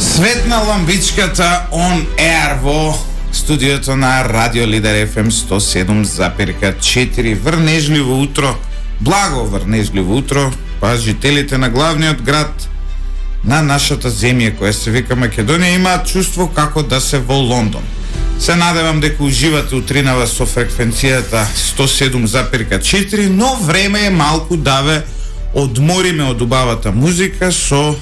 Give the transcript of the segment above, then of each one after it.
Светна ламбичката on air во студиото на Радио Лидер FM 107,4. Врнежливо утро, благо врнежливо утро, па жителите на главниот град на нашата земја која се вика Македонија имаат чувство како да се во Лондон. Се надевам дека уживате утринава со фреквенцијата 107,4, но време е малку да ве одмориме од убавата музика со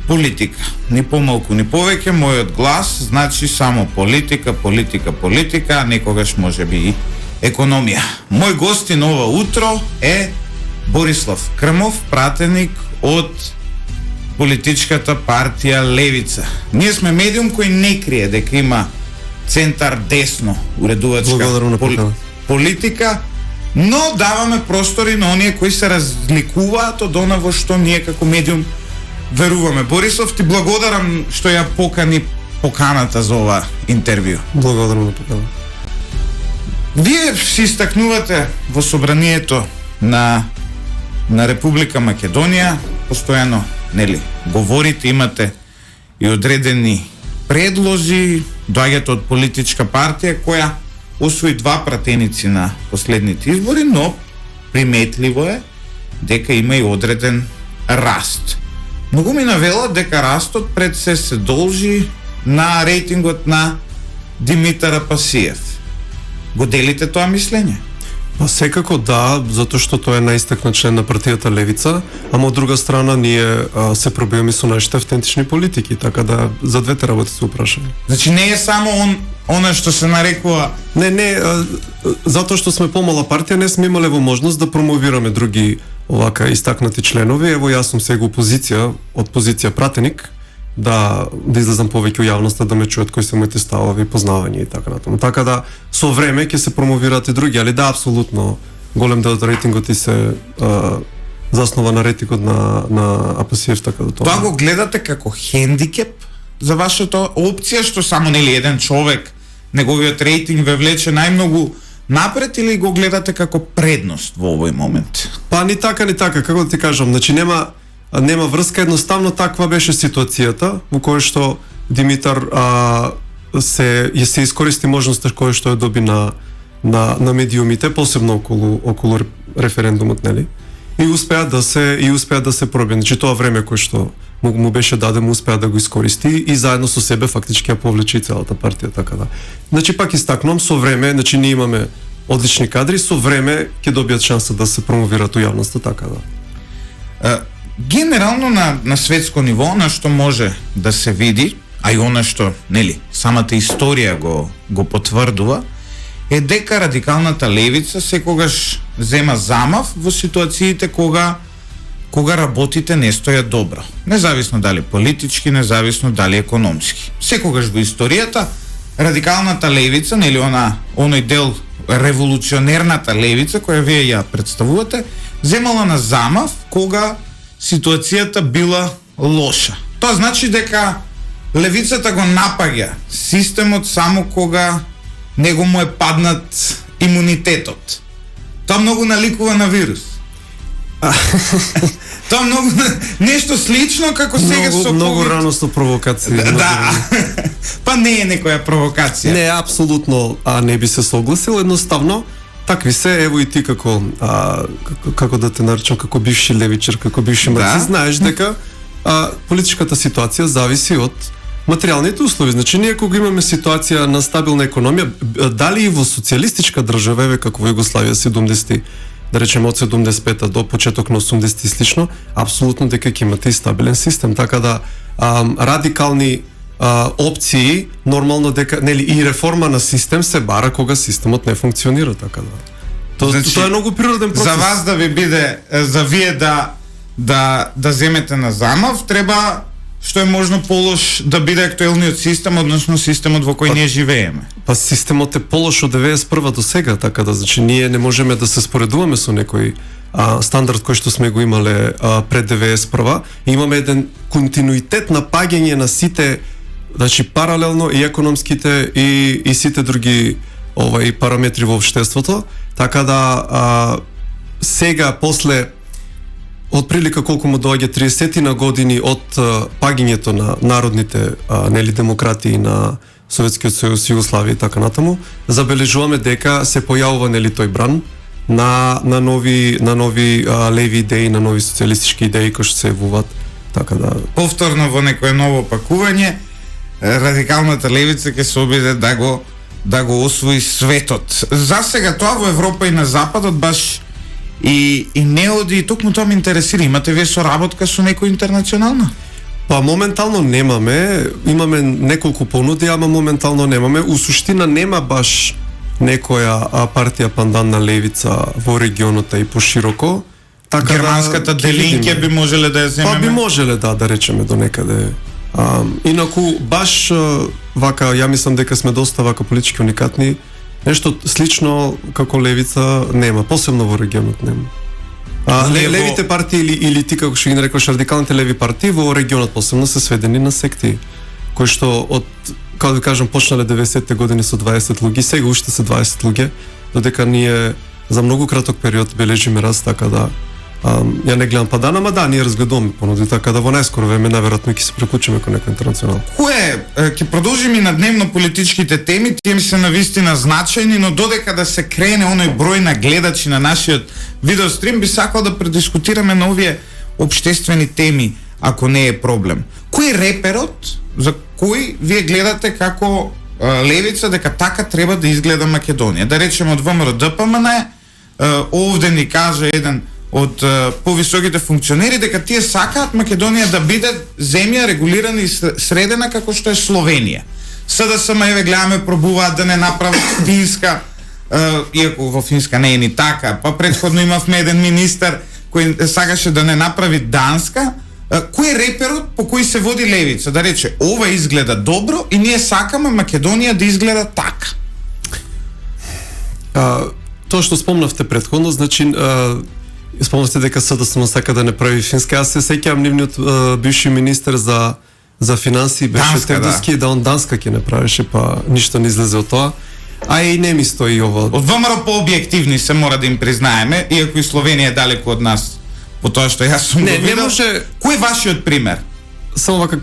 политика. Ни помалку, ни повеќе, мојот глас значи само политика, политика, политика, а некогаш може би и економија. Мој гостин ова утро е Борислав Крмов, пратеник од политичката партија Левица. Ние сме медиум кој не крие дека има центар десно уредувачка политика, но даваме простори на оние кои се разликуваат од она во што ние како медиум веруваме. Борислав, ти благодарам што ја покани поканата за ова интервју. Благодарам на поканата. Вие се истакнувате во собранието на Република Македонија, постојано, нели, говорите, имате и одредени предлози, доаѓате од политичка партија која освои 2 пратеници на последните избори, но приметливо е дека има и одреден раст. Многу ми навела дека растот пред се должи на рейтингот на Димитар Апасиев. Го делите тоа мислење? Па секако да, затоа што тој е најистакнат член на партијата Левица, ама од друга страна ние се пробиваме со нашите автентични политики, така да за двете работи се упрашаме. Значи не е само она што се нарекува... Не, затоа што сме помала партија, не сме имале возможност да промовираме други овака истакнати членови. Ево јас сум сега опозиција, од позиција пратеник, да излезам повеќе у јавноста, да ме чуат кои се моите ставови, познавања и така натаму. Така да со време ќе се промовираат и други, али да, апсолутно голем дел од рейтингот и се заснова на рейтингот на Апасиев, така да тоа го гледате како хендикеп за вашата опција, што само нели еден човек неговиот рейтинг ве влече најмногу напред, или го гледате како предност во овој момент? Па ни така, како да ти кажам, значи нема врска, едноставно таква беше ситуацијата во која што Димитар се искористи можноста која што ја доби на медиумите, посебно околу референдумот, нели? И успеа да се проби. Значи тоа време кое што му беше дадено, успеа да го искористи и заедно со себе фактички ја повлече и целата партија, така да. Значи пак истакнувам, со време, значи ние имаме одлични кадри, со време ќе добијат шанса да се промовираат у јавноста, така да. Генерално на светско ниво, на што може да се види, а и она што, нели, самата историја го потврдува, е дека радикалната левица секогаш зема замав во ситуациите кога работите не стојат добро. Независно дали политички, независно дали економски. Секогаш во историјата радикалната левица, нели оној дел револуционерната левица која вие ја представувате, земала на замав кога ситуацијата била лоша. Тоа значи дека левицата го напаѓа системот само кога него му е паднат имунитетот. Тоа многу наликува на вирус. Тоа многу нешто слично како сега со многу рано со провокација. Да. Па не е некоја провокација. Не, апсолутно не би се согласил, едноставно такви се, ево и ти како да те наречам, како бивши левичар, како бивши марксист, знаеш дека политичката ситуација зависи од материјалните услови. Значи ние кога имаме ситуација на стабилна економија, дали и во социјалистичка држава, еве како во Југославија 70-ти, да речеме од 75-та до почеток на 80-ти слично, апсолутно дека ќе имате и стабилен систем, така да радикални опции, нормално дека, нели, и реформа на систем се бара кога системот не функционира, така да. Тоа е многу природен процес. За вас да ви биде, за вие да земете на замав, треба што е можно полош да биде актуелниот систем, односно системот во кој ние живееме. Па системот е полош од 91 до сега, така да, значи ние не можеме да се споредуваме со некој стандард кој што сме го имале пред 91. Имаме еден континуитет на паѓање на сите, значи паралелно и економските и сите други параметри во општеството, така да сега после отприлика колку му доаѓа 30 на години од паѓањето на народните нели демократии на Советскиот сојуз, Југославија и така натаму, забележуваме дека се појавува нели тој бран на нови леви идеи, на нови социјалистички идеи кои што се јавуваат, така да повторно во некое ново пакување радикалната левица ќе се обиде да го освои светот. За сега тоа во Европа и на западот баш и не оди, токму тоа ме интересира. Имате вие соработка со некој интернационална? Па моментално имаме неколку понуди, ама моментално немаме. У суштина нема баш некоја партија пандан на левица во регионот и пошироко. Така германската Делинке би можеле да ја земеме? Па би можеле да речеме до некаде. Инаку баш вака, ја мислам дека сме доста вака политички уникатни. Нешто слично како левица нема, посебно во регионот нема. Левите партии или ти како што ги нарекуваш радикалните леви партии во регионот посебно се сведени на секти кои што од, како да кажам, почнале 90-те години со 20 луѓе, сега уште се 20 луѓе, додека ние за многу краток период бележиме раст, така да ја не гледам падан, ама да, ние разгледуваме понуди, така да во најскоро време наверојатно ќе се прекучиме кон некој интернационал. Ќе продолжиме и на дневно политичките теми, тие ми се навистина значајни, но додека да се крене оној број на гледачи на нашиот видеострим, би сакал да предискутираме на овие општествени теми, ако не е проблем. Кој е реперот за кој вие гледате како левица дека така треба да изгледа Македонија? Да речеме од ВМРО ДПМН, овде ни кажа еден од повисоките функционери дека тие сакаат Македонија да биде земја регулирана и средена како што е Словенија. СДСМ еве гледаме пробуваат да не направат Финска, иако во Финска не е ни така. Па претходно имавме еден министар кој сакаше да не направи Данска. Кој е реперот по кој се води левица? Да рече, ова изгледа добро и ние сакаме Македонија да изгледа така. Тоа што спомнавте претходно, значи спомнавте дека СДСМ сака да не прави Финска. Аз се сеќавам нивниот бивши министер за финансии беше Тевдоски, да он Данска ќе не правеше, па ништо не излезе од тоа. А и не ми стои ова. Од ВМРО по-објективни се мора да им признаеме, иако и Словенија е далеку од нас. По тоа што јас сум го видел. Не може. Кој е вашиот пример? Само вака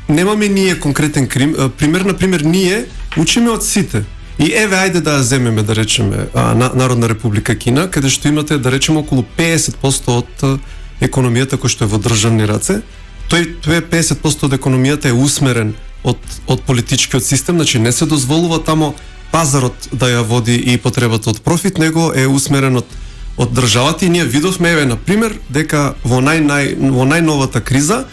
немаме ние конкретен пример, например ние учиме од сите. И еве ајде да ја земеме, да речеме, Народна република Кина, каде што имате, да речеме, околу 50% од економијата кој што е во државни раце. Тој 50% од економијата е усмерен од политичкиот систем, значи не се дозволува тамо пазарот да ја води и потребата од профит, него е усмерен од државата и ние видовме, еве, например, дека во најновата криза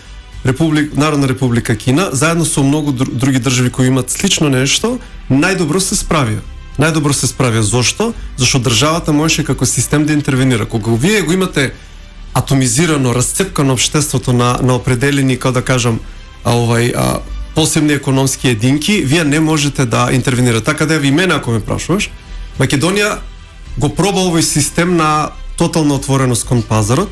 Народна република Кина, заедно со многу други држави кои имаат слично нешто, најдобро се справија. Зошто? Зашто државата можеше како систем да интервенира. Кога вие го имате атомизирано, расцепкано општеството на определени, како да кажам, посебни економски единки, вие не можете да интервенирате. Така да и мене, ако ме прашуваш, Македонија го проба овој систем на тотална отвореност кон пазарот.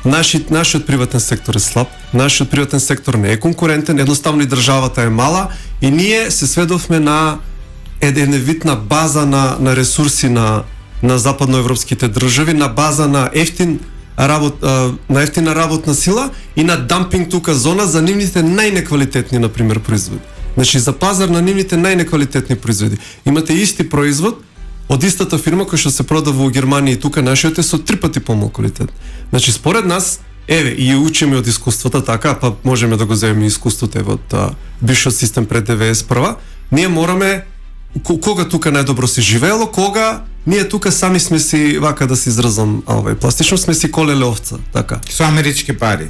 Нашиот приватен сектор е слаб, нашиот приватен сектор не е конкурентен, едноставно и државата е мала и ние се сведовме на еден вид на база на ресурси на западноевропските држави, на база на ефтина работна сила и на дампинг тука зона за нивните најнеквалитетни, например, производи. Значи за пазар на нивните најнеквалитетни производи. Имате исти производ од истата фирма која што се продава во Германија и тука нашиот е со 3 пати помал квалитет. Значи според нас, еве, и учиме од искуствата така, па можеме да го земеме искуството од бившиот систем пред 91-а, ние мораме кога тука најдобро се живеело, кога ние тука сами сме си, вака да се изразам, пластично сме си колеле овца, така. Со амерички пари.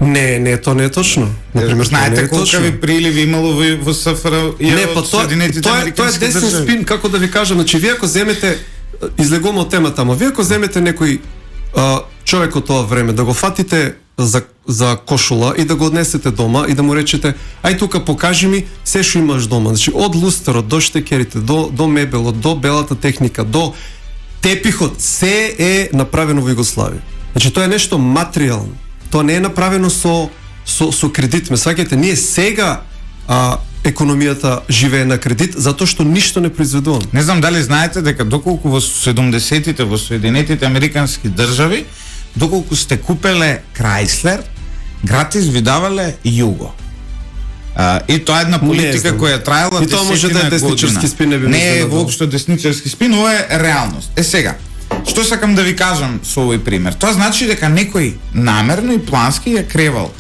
Не, тоа не е точно. Например, знаете колкави приливи имало во СФР и од Соединетите американски држави? Тоа е десен спин, како да ви кажам, значи вие ако земете, излегуваме од темата, ама вие ако земете некој човек од тоа време, да го фатите за кошула и да го однесете дома и да му речете, ај тука покажи ми се што имаш дома, значи од лустерот до штекерите, до мебелот, до белата техника, до тепихот, се е направено во Југославија. Значи тоа е нешто материјално. Тоа не е направено со кредит. Ме сваќате, ние сега економијата живее на кредит затоа што ништо не произведуваме. Не знам дали знаете дека доколку во 70-тите во Соединетите американски држави доколку сте купеле Chrysler, гратис ви давале Юго. И тоа е една политика која траела и тоа може да е десничарски спин, не е воопшто десничарски спин, ова е реалност. Сега, што сакам да ви кажам со овој пример? Тоа значи дека некој намерно и плански ја кревал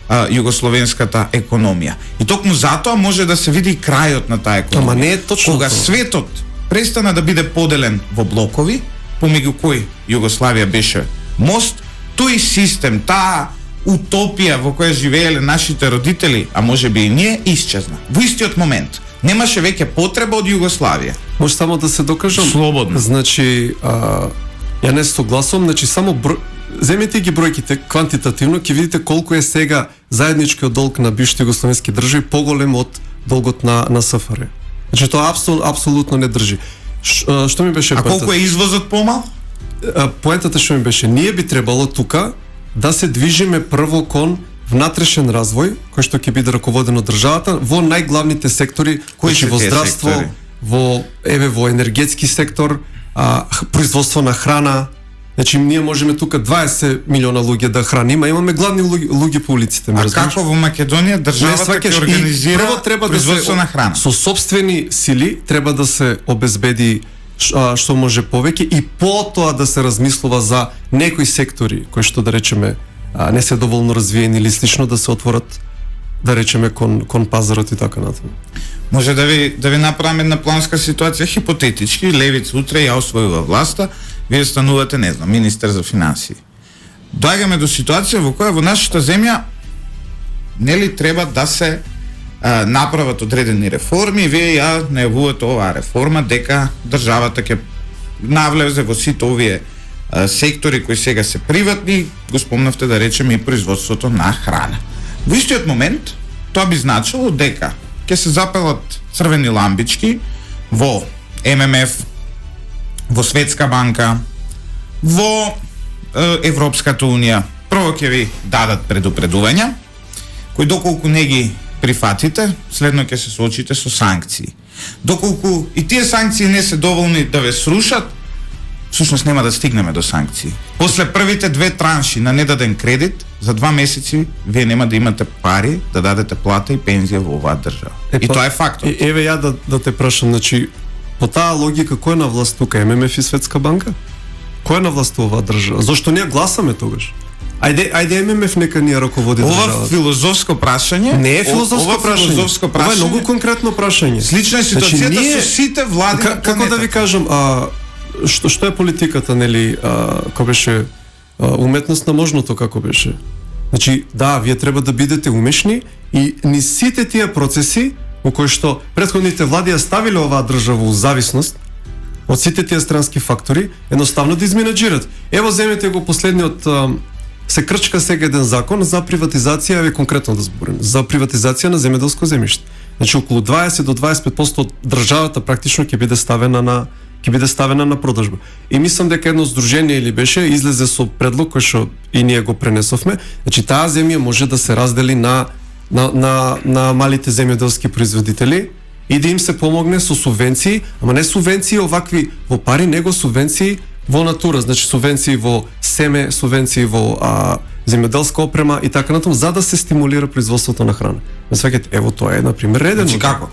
југословенската економија. И токму затоа може да се види крајот на таа економија. Ама не е точно кога светот престана да биде поделен во блокови, помеѓу кои Југославија беше мост, тој систем, таа утопија во која живееле нашите родители, а може би и ние, исчезна. Во истиот момент. Немаше веќе потреба од Југославија. Може само да се докажам? Слободно. Значи, ја не согласувам, значи само земете ги бројките квантитативно, ќе видите колку е сега заедничкиот долг на бившите југословенски држави поголем од долгот на СФР. Значи тоа апсолутно не држи. Што ми беше поентата? А колку е извозот помал? Поентата што ми беше, ние би требало тука да се движиме прво кон внатрешен развој, кој што ќе биде раководен од државата во најглавните сектори, значи во здравство, во енергетски сектор, производство на храна. Значи ние можеме тука 20 милиона луѓе да храниме, имаме гладни луѓе по улиците, ме разбираш? Како во Македонија државата ќе организира производство на храна? Со сопствени сили треба да се обезбеди што може повеќе и потоа да се размислува за некои сектори кои што да речеме не се доволно развиени или слично да се отворат да речеме кон пазарот и така натаму. Може да ви направам една планска ситуација хипотетички, левица утре ја освојува власта, вие станувате, не знам, министер за финансии. Доаѓаме до ситуација во која во нашата земја нели треба да се направат одредени реформи, вие ја најавувате оваа реформа дека државата ќе навлезе во сите овие сектори кои сега се приватни, го спомнавте да речеме и производството на храна. Во истиот момент тоа би значило дека ќе се запалат црвени ламбички во ММФ, во Светска банка, во Европската унија. Прво ќе ви дадат предупредувања, кои доколку не ги прифатите, следно ќе се соочите со санкции. Доколку и тие санкции не се доволни да ве срушат, всушност нема да стигнеме до санкции. После првите 2 транши на недаден кредит, за 2 месеци вие нема да имате пари да дадете плата и пензија во оваа држава. И тоа е фактот. Еве ја да те прашам, значи по таа логика кој е на власт тука, ММФ и Светска банка? Кој е на власт оваа држава? Зошто ние гласаме тогаш? Ајде ММФ нека ни раководи државата. Ова филозофско прашање не е филозофско прашање. Ова е многу конкретно прашање. Слична е ситуацијата со сите влади на како да ви кажам, што е политиката, нели, како беше уметност на можното, како беше. Значи, да, вие треба да бидете умешни и ни сите тие процеси во кои што претходните влади ја ставиле оваа држава во зависност од сите тие странски фактори, едноставно да изменаџират. Ево земете го последниот се крчка сега еден закон за приватизација, еве конкретно да зборим, за приватизација на земјоделско земјиште. Значи околу 20 до 25% од државата практично ќе биде ставена на продажба. И мислам дека едно здружение или беше излезе со предлог кој што и ние го пренесовме, значи таа земја може да се раздели на малите земјоделски производители и да им се помогне со субвенции, ама не субвенции овакви во пари, него субвенции во натура, значи субвенции во семе, субвенции во земјоделска опрема и така натаму, за да се стимулира производството на храна. Сваќате, ево тоа е на пример реден. Значи како?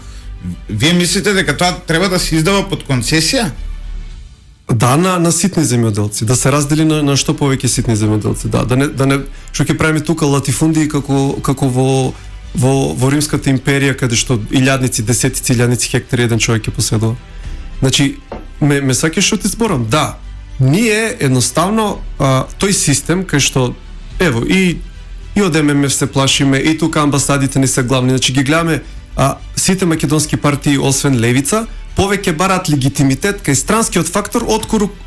Вие мислите дека тоа треба да се издава под концесија? Да, на ситни земјоделци, да се раздели на што повеќе ситни земјоделци, да не што ќе правиме тука латифундии како во Римската империја, каде што илјадници, десетици илјадници хектари еден човек ќе поседува. Значи, ме сакаш што ти зборам, да, ние едноставно тој систем кај што ево и од ММФ се плашиме, и тука амбасадите не се главни, значи ги гледаме сите македонски партии освен левица повеќе бараат легитимитет кај странскиот фактор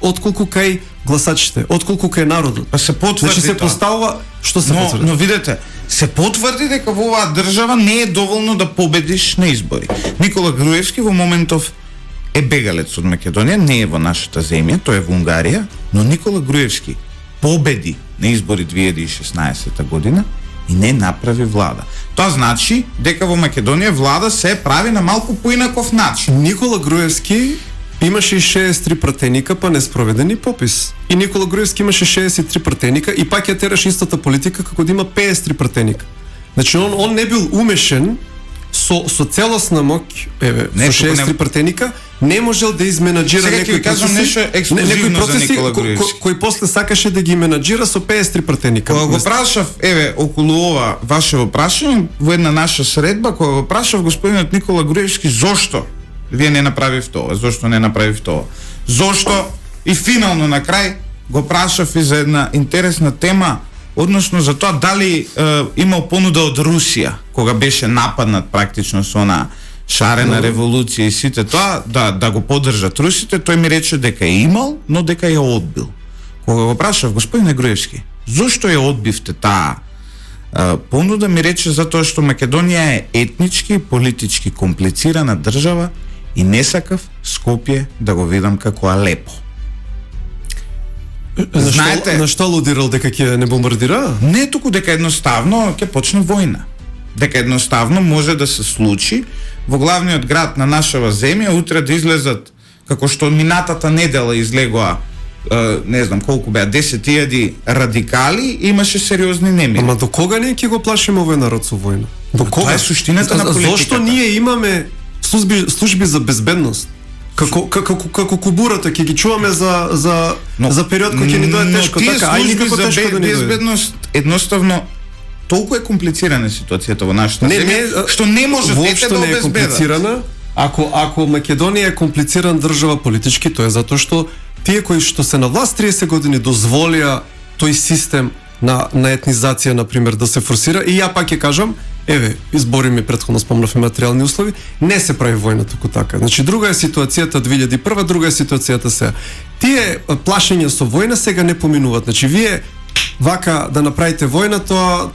отколку кај гласачите, отколку кај народот. Па се потврди, значи се поставува што се потврди. Но видете, се потврди дека во оваа држава не е доволно да победиш на избори. Никола Груевски во моментов е бегалец од Македонија, не е во нашата земја, тој е во Унгарија, но Никола Груевски победи на избори 2016 година и не направи влада. Тоа значи дека во Македонија влада се прави на малку поинаков начин. Никола Груевски имаше и 63 пратеника, па неспроведени попис. И Никола Груевски имаше 63 пратеника и пак ја тераше истата политика како да има 53 пратеника. Значи он не бил умешен со целосна моќ, со 63 пратеника, не можел да изменаџира некои процеси кои после сакаше да ги менаџира со 53 пратеника. Кога го прашав, околу ова вашево прашање, во една наша средба, кога го прашав господинот Никола Груевски зошто вие не направив тоа, зошто не направив тоа, зошто и финално на крај го прашав и за една интересна тема, односно за тоа дали имал понуда од Русија, кога беше нападнат практично со она шарена револуција и сите тоа, да го поддржат русите, тој ми рече дека е имал, но дека ја одбил. Кога го прашав, господине Груевски, зошто ја одбивте таа понуда, ми рече затоа што Македонија е етнички и политички комплицирана држава и не сакав Скопје да го видам како Алепо. Знаете, на што алудирал дека ќе не бомбардира? Не туку дека едноставно ќе почне војна. Дека едноставно може да се случи во главниот град на нашава земја утре да излезат, како што минатата недела излегоа, не знам колку беа, 10.000 радикали, имаше сериозни немири. Ама до кога не ќе го плашиме овој народ со војна? До кога? Тоа е суштината на политиката. Зошто ние имаме служби за безбедност? Како кубурата ќе ги чуваме за период кој ќе ни дое тешко, така, ај никако тешко да ни дое. Безбедност едноставно толку е комплицирана ситуацијата во нашата земја, што не може да обезбедат. Ако Македонија е комплицирана држава политички, тоа е затоа што тие кои што се на власт 30 години дозволија тој систем на етнизација, например, да се форсира, и ја пак ќе кажам, избори ми претходно спомнавме материјални услови, не се прави војна туку така. Значи друга е ситуацијата 2001, друга е ситуацијата сега. Тие плашења со војна сега не поминуваат. Значи вие вака да направите војна,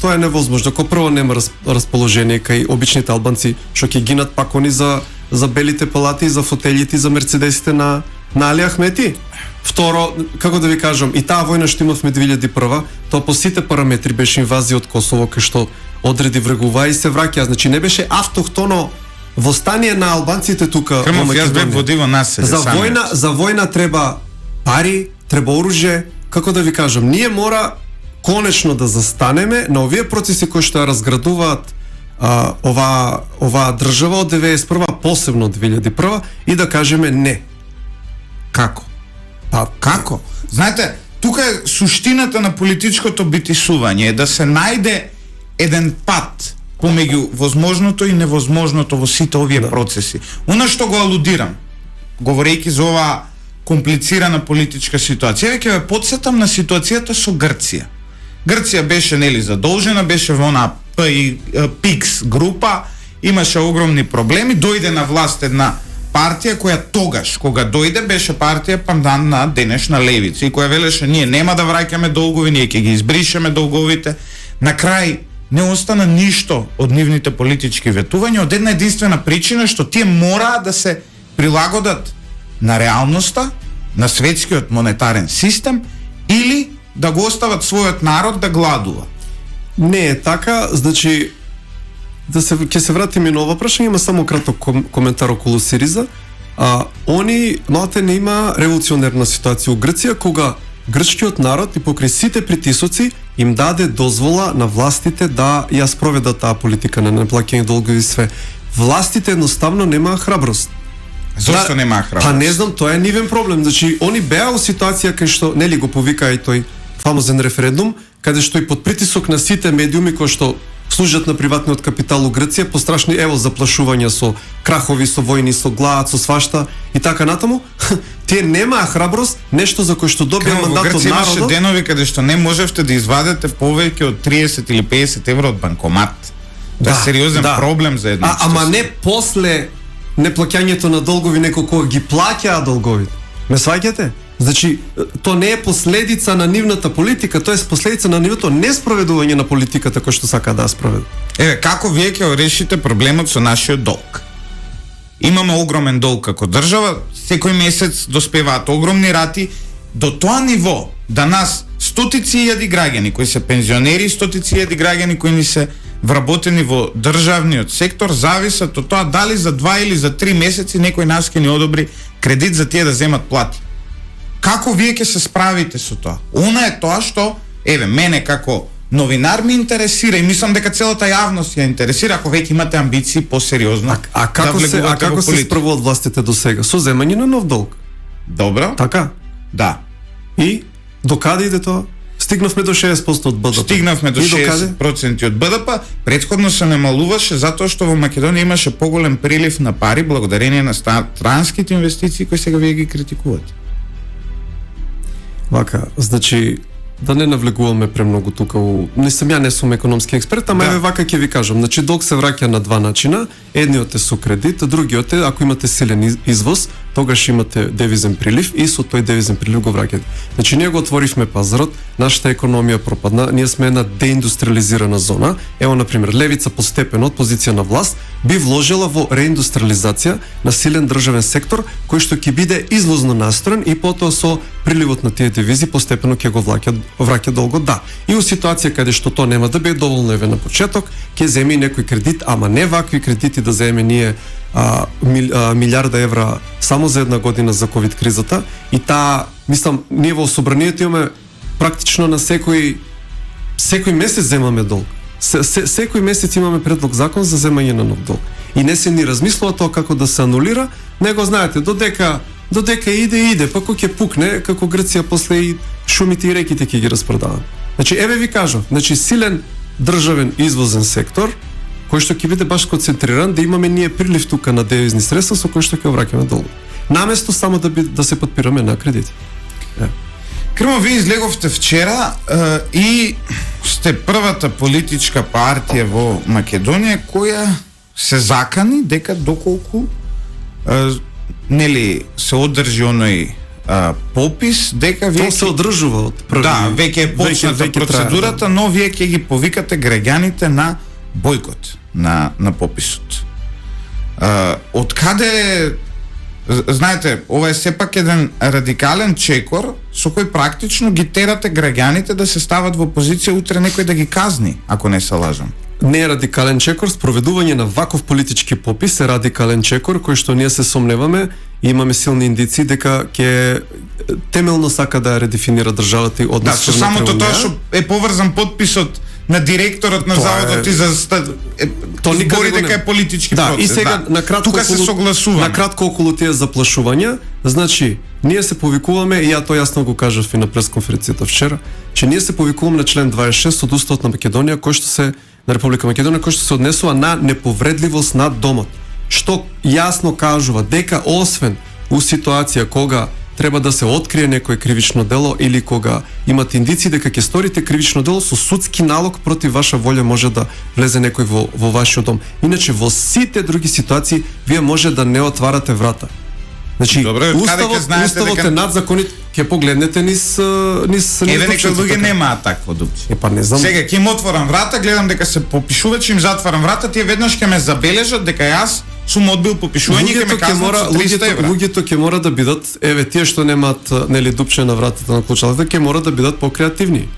тоа е невозможно. Ко прво нема расположение кај обичните албанци што ќе гинат пак они за белите палати, за фотелите, за мерцедесите на Али Ахмети. Второ, како да ви кажам, и таа војна што имавме 2001, тоа по сите параметри беше инвазија од Косово, кај што одреди врегува и се враќа. Значи не беше автохтоно востание на албанците тука во Македонија. За војна треба пари, треба оружје. Како да ви кажам, ние мора конечно да застанеме на овие процеси кои што ја разградуваат оваа држава од 91, посебно од 2001, и да кажеме не. Како? Како? Знаете, тука е суштината на политичкото битисување, да се најде еден пат помеѓу возможното и невозможното во сите овие процеси. Она што го алудирам, говорејќи за оваа комплицирана политичка ситуација, ќе ве потсетам на ситуацијата со Грција. Грција беше задолжена, беше во она PIX група, имаше огромни проблеми, дојде на власт една партија која тогаш, кога дојде, беше партија пандан на денешна левица и која велеше ние нема да враќаме долгови, ние ќе ги избришеме долговите. На крај не остана ништо од нивните политички ветувања од една единствена причина што тие мораа да се прилагодат на реалноста, на светскиот монетарен систем или да го остават својот народ да гладува. Не е така, значи ќе се вратиме на ова прашање, има само краток коментар околу Сириза. Они малте не има револуционерна ситуација у Грција, кога грчкиот народ и покрај сите притисоци им даде дозвола на властите да ја спроведат таа политика на неплаќање долгови и све. Властите едноставно немаа храброст. Зошто немаа храброст? Па не знам, тоа е нивен проблем. Значи, они беа у ситуација кај што, нели го повика и тој фамозен референдум, каде што и под притисок на сите медиуми кои што служат на приватниот капитал у Грција, пострашни заплашувања со крахови, со војни, со глад, со свашта и така натаму, тие немаа храброст, нешто за кој што добија мандат од народот. Имаше денови каде што не можевте да извадете повеќе од 30 или 50 евро од банкомат. Тоа е сериозен проблем за едно. Ама не после неплаќањето на долгови, некој кој ги плаќаа долговите. Ме сваќате? Значи, то не е последица на нивната политика, тоа е последица на нивото неспроведување на политиката кој што сака да спроведе. Како вие ќе решите проблемот со нашиот долг? Имаме огромен долг како држава, секој месец доспеваат огромни рати, до тоа ниво да нас стотици илјади граѓани кои се пензионери, стотици илјади граѓани кои ни се вработени во државниот сектор зависат од тоа дали за 2 или за 3 месеци некој нас ќе ни одобри кредит за тие да земат плати. Како вие ќе се справите со тоа? Она е тоа што, мене како новинар ми интересира и мислам дека целата јавност ја интересира ако веќе имате амбиции посериозно. А како се справуваат властите до сега? Со земање на нов долг. Добро. Така? Да. И докаде иде тоа? Стигнавме до 60% од БДП. Стигнавме до 60% од БДП. Претходно се намалуваше затоа што во Македонија имаше поголем прилив на пари благодарение на странските инвестиции кои сега вие ги критикувате. Вака, значи да не навлегуваме премногу тука не сум економски експерт, ама еве вака ќе ви кажам. Значи долг се враќа на два начина. Едниот е со кредит, а другиот е ако имате силен извоз, тогаш имате девизен прилив и со тој девизен прилив го враќате. Значи ние го отворивме пазарот, нашата економија пропадна, ние сме една деиндустриализирана зона. Ево на пример, левица постепено од позиција на власт би вложила во реиндустриализација на силен државен сектор кој што ќе биде извозно настроен и потоа со приливот на тие девизи постепено ќе го враќа долгот, да. И у ситуација каде што тоа нема да биде доволно еве на почеток, ќе земи некој кредит, ама не вакви кредити да земе ние милиарда евра само за една година за ковид кризата и таа, мислам, ние во собранието имаме практично на секој месец земаме долг. Секој месец имаме предлог закон за земање на нов долг. И не се ни размислува тоа како да се анулира, него знаете, додека иде, па кој ќе пукне, како Грција после и шумите и реките ќе ги распродава. Значи, еве ви кажав, значи силен државен извозен сектор, кој што ќе биде баш концентриран, да имаме ние прилив тука на девизни средства со кој што ќе враќаме долг. Наместо само да се подпираме на кредити. Крмо, вие излеговте вчера и сте првата политичка партија во Македонија која се закани дека доколку нели се одржи оној попис, дека вие... Тоа се одржува од први... Да, веќе е почната процедурата, но вие ќе ги повикате граѓаните на бојкот на пописот. Од каде... Знаете, ова е сепак еден радикален чекор со кој практично ги терате граѓаните да се стават во позиција утре некој да ги казни, ако не се лажам. Не е радикален чекор, спроведување на ваков политички попис е радикален чекор кој што ние се сомневаме и имаме силни индици дека ќе темелно сака да редефинира државата и однос со самото тоа што е поврзан подписот на директорот на заводот и за збори дека е политички процес. И сега тука се согласуваме. Накратко околу тие заплашувања, значи ние се повикуваме и ја тоа јасно го кажав и на пресконференцијата вчера, че ние се повикуваме на член 26 од Уставот на Македонија кој што се на Република Македонија кој што се однесува на неповредливост на домот, што јасно кажува дека освен у ситуација кога треба да се открие некое кривично дело или кога имате индици дека ќе сторите кривично дело, со судски налог против ваша волја може да влезе некој во вашиот дом. Иначе во сите други ситуации вие може да не отварате врата. Значи, добре, уставот е над законите. Ќе погледнете низ еве некои луѓе немаат таква опција. Па не знам. Сега ќе им отворам врата, гледам дека се попишува, че им затварам врата, тие веднаш ќе ме забележат дека јас сум одбил попишување и ќе ме казнат со 300 евра. Луѓето ќе мора да бидат, еве тие што немаат нели дупче на вратата на клучалата, ќе мора да бидат покреативни.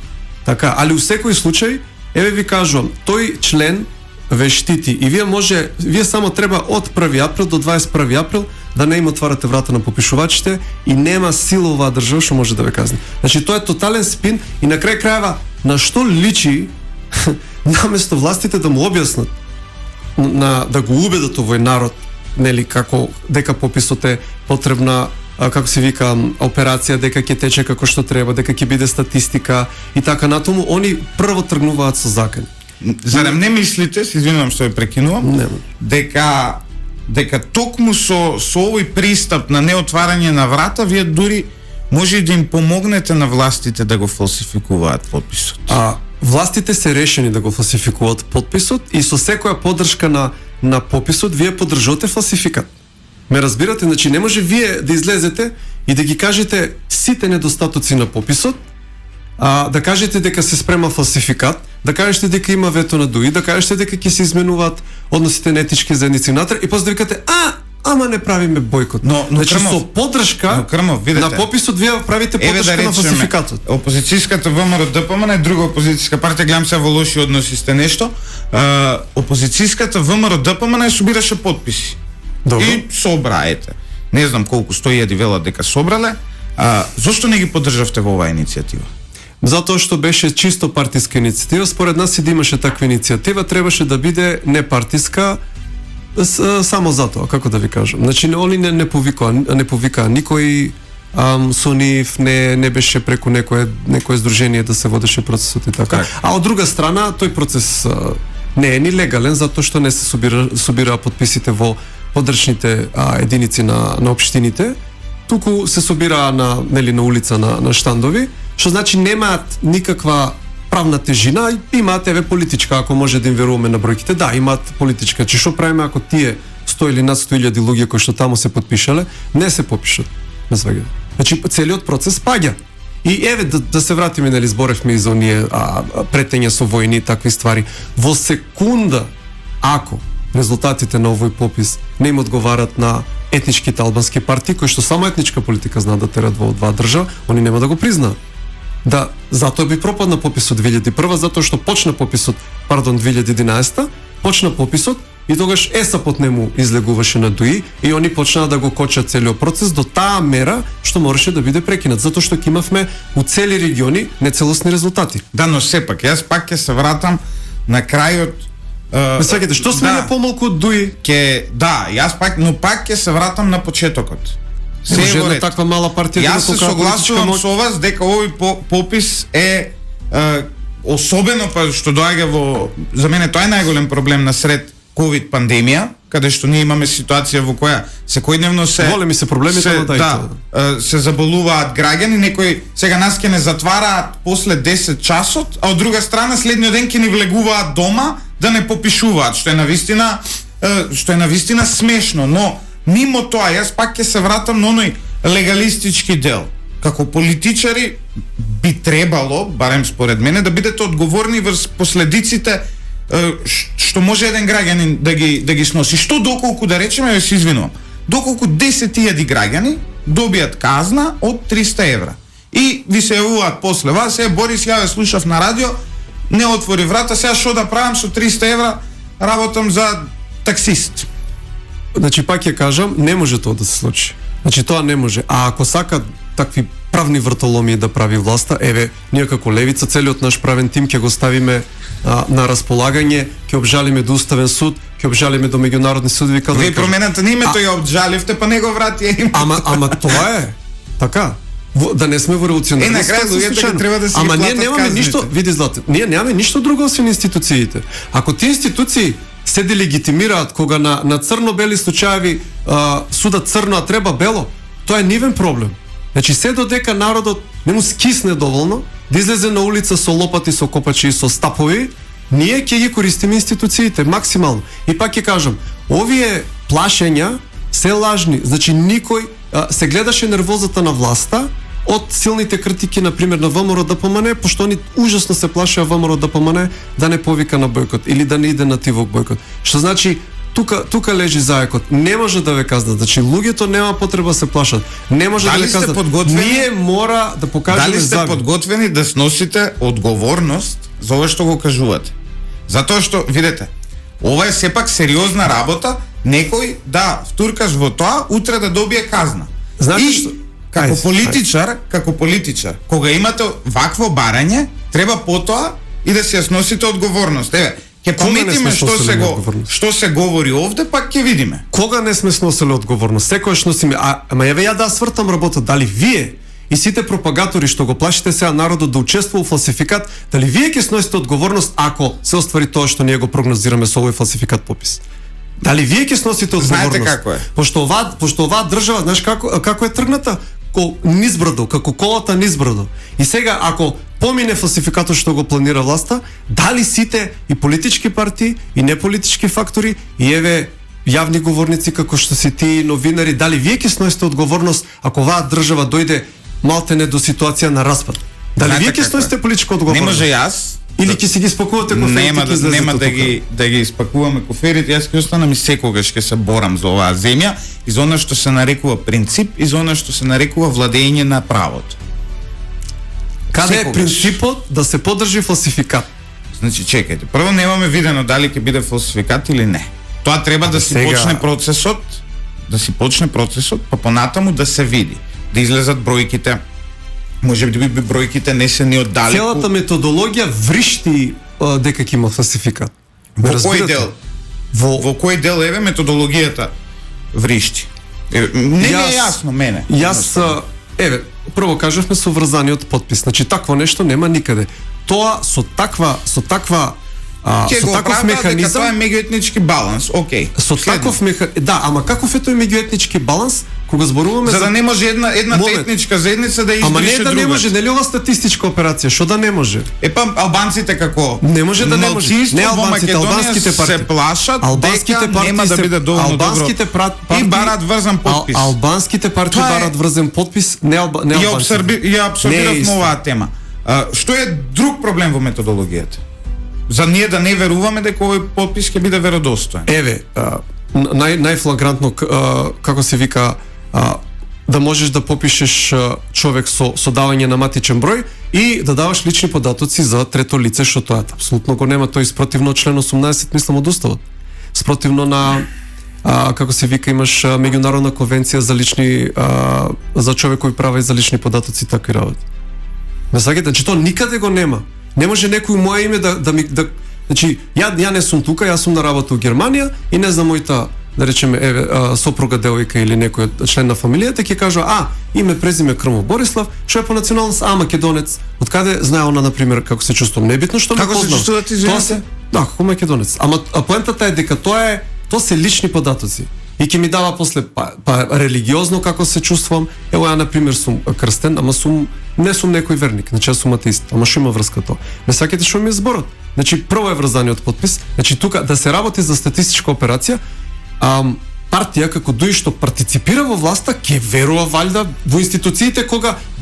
Така, али у секој случај, еве ви кажувам, тој член ве штити и вие само треба од 1 април до 21 април да не им отварате врата на попишувачите и нема сила оваа држава што може да ве казни. Значи тоа е тотален спин и на крај крајава на што личи наместо властите да му објаснат да го убедат овој народ, нели како дека пописот е потребна како се вика операција, дека ќе тече како што треба, дека ќе биде статистика и така натаму, они прво тргнуваат со закани. Зарем не мислите, се извинувам што ја прекинувам, дека токму со овој пристап на неотварање на врата, вие дури може да им помогнете на властите да го фалсификуваат подписот? Властите се решени да го фалсификуваат подписот и со секоја поддршка на пописот вие поддржувате фалсификат. Ме разбирате, значи не може вие да излезете и да ги кажете сите недостатоци на пописот, да кажете дека се спрема фалсификат, да кажете дека има вето на ДУИ, да кажете дека ќе се изменуваат односите на етички заедници внатре и после да викате ама не правиме бојкот. Но значи со поддршка на пописот вие правите поддршка на фалсификатот. Опозицијската ВМРО ДПМН е друга опозицијска партија, гледам се во лоши односи сте нешто. Опозицијската ВМРО ДПМН собираше подписи. Добро. И собраете. не знам колку 100.000 велат дека собрале, зошто не ги поддржавте во оваа иницијатива? Затоа што беше чисто партиска иницијатива, според нас и да имаше таква иницијатива, требаше да биде непартиска, само затоа, како да ви кажам. Значи, они не повикаа никој со нив, не беше преку некое здружение да се водеше процесот и така. А од друга страна, тој процес не е ни легален, затоа што не се собираа подписите во подрачните единици на општините, туку се собираа на улица на штандови, што значи немаат никаква правна тежина, имаат политичка, ако може да им веруваме на бројките, да, имаат политичка. Че што правиме ако тие 100 или над 100.000 луѓе кои што таму се подпишале, не се попишат на свега. Значи целиот процес паѓа. И да се вратиме, зборевме и за оние претења со војни и такви ствари. Во секунда, ако резултатите на овој попис не им одговарат на етничките албански партии, кои што само етничка политика знаат да терат во оваа држава, они нема да го признаат. Да, затоа би пропадна пописот 2001, затоа што почна пописот, 2011, почна пописот и тогаш ЕСАПот не му излегуваше на ДУИ и они почнаа да го кочат целиот процес до таа мера што можеше да биде прекинат, затоа што ќе имавме у цели региони нецелосни резултати. Да, но сепак, јас пак ќе се вратам на крајот. Свеќате, што сме помалку од ДУИ? Јас пак ќе се вратам на почетокот. Се може една таква мала партија. Јас се согласувам со вас дека овој попис е особено па што доаѓа за мене тоа е најголем проблем насред ковид пандемија, каде што ние имаме ситуација во која секојдневно големи се проблемите се заболуваат граѓани, некои сега нас ќе не затвараат после 10 часот, а од друга страна следниот ден ќе ни влегуваат дома да не попишуваат, што е навистина смешно, но мимо тоа, јас пак ќе се вратам на оној легалистички дел. Како политичари би требало, барем според мене, да бидете одговорни врз последиците што може еден граѓанин да ги сноси. Што доколку, да речеме, ја се извинувам, доколку 10.000 граѓани добијат казна од 300 евра. И ви се јавуваат после вас, Борис, ја ве слушав на радио, не отвори врата, сега што да правам со 300 евра, работам за таксист. Значи, пак ја кажам, не може тоа да се случи. Значи, тоа не може. А ако сакат такви правни вртоломии да прави власта, ние како левица, целиот наш правен тим ќе го ставиме на располагање, ќе обжалиме до Уставен суд, ќе обжалиме до меѓународни судови. Вие промената на името ја обжаливте, па не го врати името. Ама тоа е така. Да не сме во револуционарни. На крај луѓето треба да се ама ние немаме ништо, види Злате, ние немаме ништо друго освен институциите. Ако тие институции се делегитимираат кога на црно-бели случаи судат црно, а треба бело, тоа е нивен проблем. Значи се додека народот не му скисне доволно да излезе на улица со лопати, со копачи и со стапови, ние ќе ги користиме институциите максимално. И пак ќе кажам, овие плашења се лажни. Значи никој се гледаше нервозата на власта од силните критики, например, на ВМРО ДПМН, пошто они ужасно се плашеа ВМРО ДПМН да не повика на бојкот или да не иде на тивок бојкот. Што значи тука лежи заекот. Не може да ве казнат. Значи луѓето нема потреба се плашат. Не може да ве казнат. Ние мора да покажеме дали сте подготвени да сносите одговорност за ова што го кажувате. Затоа што видете, ова е сепак сериозна работа, некој да втуркаш во тоа, утре да добие казна. Знаете што? Како политичар, кога имате вакво барање, треба потоа и да се сносите одговорност. Ќе пометиме што се говори овде, пак ќе видиме. Кога не сме сносили одговорност? Секојаш носиме. Ама ја да свртам работа, дали вие и сите пропагатори што го плашите сега народот да учествува во фалсификат, дали вие ќе сносите одговорност ако се оствари тоа што ние го прогнозираме со овој фалсификат попис? Дали вие ќе сносите одговорност? Знаете како е. Пошто оваа држава, знаеш како е тргната? Низбрдо, како колата низбрдо. И сега, ако помине фалсификатот што го планира власта, дали сите и политички партии, и неполитички фактори, и јавни говорници како што си ти, новинари, дали вие ќе сносите одговорност ако оваа држава дојде малтене до ситуација на распад? Дали вие ќе сносите политичка одговорност? Не може јас. Или ќе си ги спакувате коферите? Нема да ги спакуваме коферите. Јас ќе останам и секогаш ќе се борам за оваа земја и за она што се нарекува принцип и за она што се нарекува владење на правото. Каде е принципот да се поддржи фалсификат? Значи, чекајте. Прво немаме видено дали ќе биде фалсификат или не. Тоа треба да се почне процесот да си почне процесот, па понатаму да се види, да излезат бројките. Може би бројките не се ни оддалеку. Целата методологија вришти дека ќе има фалсификат. Во кој дел? Во кој дел еве методологијата вришти? Не е јасно мене. Јас еве, прво кажавме со врзаниот подпис. Значи такво нешто нема никаде. Тоа со таков механизам, тоа е меѓуетнички баланс, окей. Со таков механизам, да, ама каков е тој меѓуетнички баланс кога зборуваме за да не може една етничка заедница да избрише друга. Ама не да не може, нели ова статистичка операција, што да не може? Албанците како? Не може да не може. Не албанските партии се плашат дека нема да биде доволно добро. И барат врзан подпис. Албанските партии барат врзан подпис, не албанците. Ја абсорбиравме оваа тема. Што е друг проблем во методологијата? За ние да не веруваме дека овој подпис ќе биде веродостоен. Еве, најфлагрантно како се вика, да можеш да попишеш човек со давање на матичен број и да даваш лични податоци за трето лице, што тоа апсолутно го нема, тој спротивно член 18 мислам од уставот. Спротивно на како се вика, имаш меѓународна конвенција за лични за човекови права и за лични податоци, такви работи. Не сакате, значи тоа никаде го нема. Не може некој моје име да значи ја не сум тука, јас сум на работа во Германија и не знам мојта, да речеме, сопруга, девојка или некој член на фамилијата ќе кажа, име, презиме Крмов Борислав, што е по националност, македонец. Откаде знае она, на пример, како се чувствувам? Небитно што ме познав. Како се чувствувате, извинете? Да, како македонец. Ама поентата е дека тоа се лични податоци. И ќе ми дава после религиозно како се чувствувам. Ево ја на пример сум крстен, ама не сум некој верник, значи јас сум атеист. Ама што има врска тоа? Не сакате што ми е зборот? Значи прво е врзаниот подпис, значи тука да се работи за статистичка операција, партија како дуи што партиципира во власта ќе верува валјда во институциите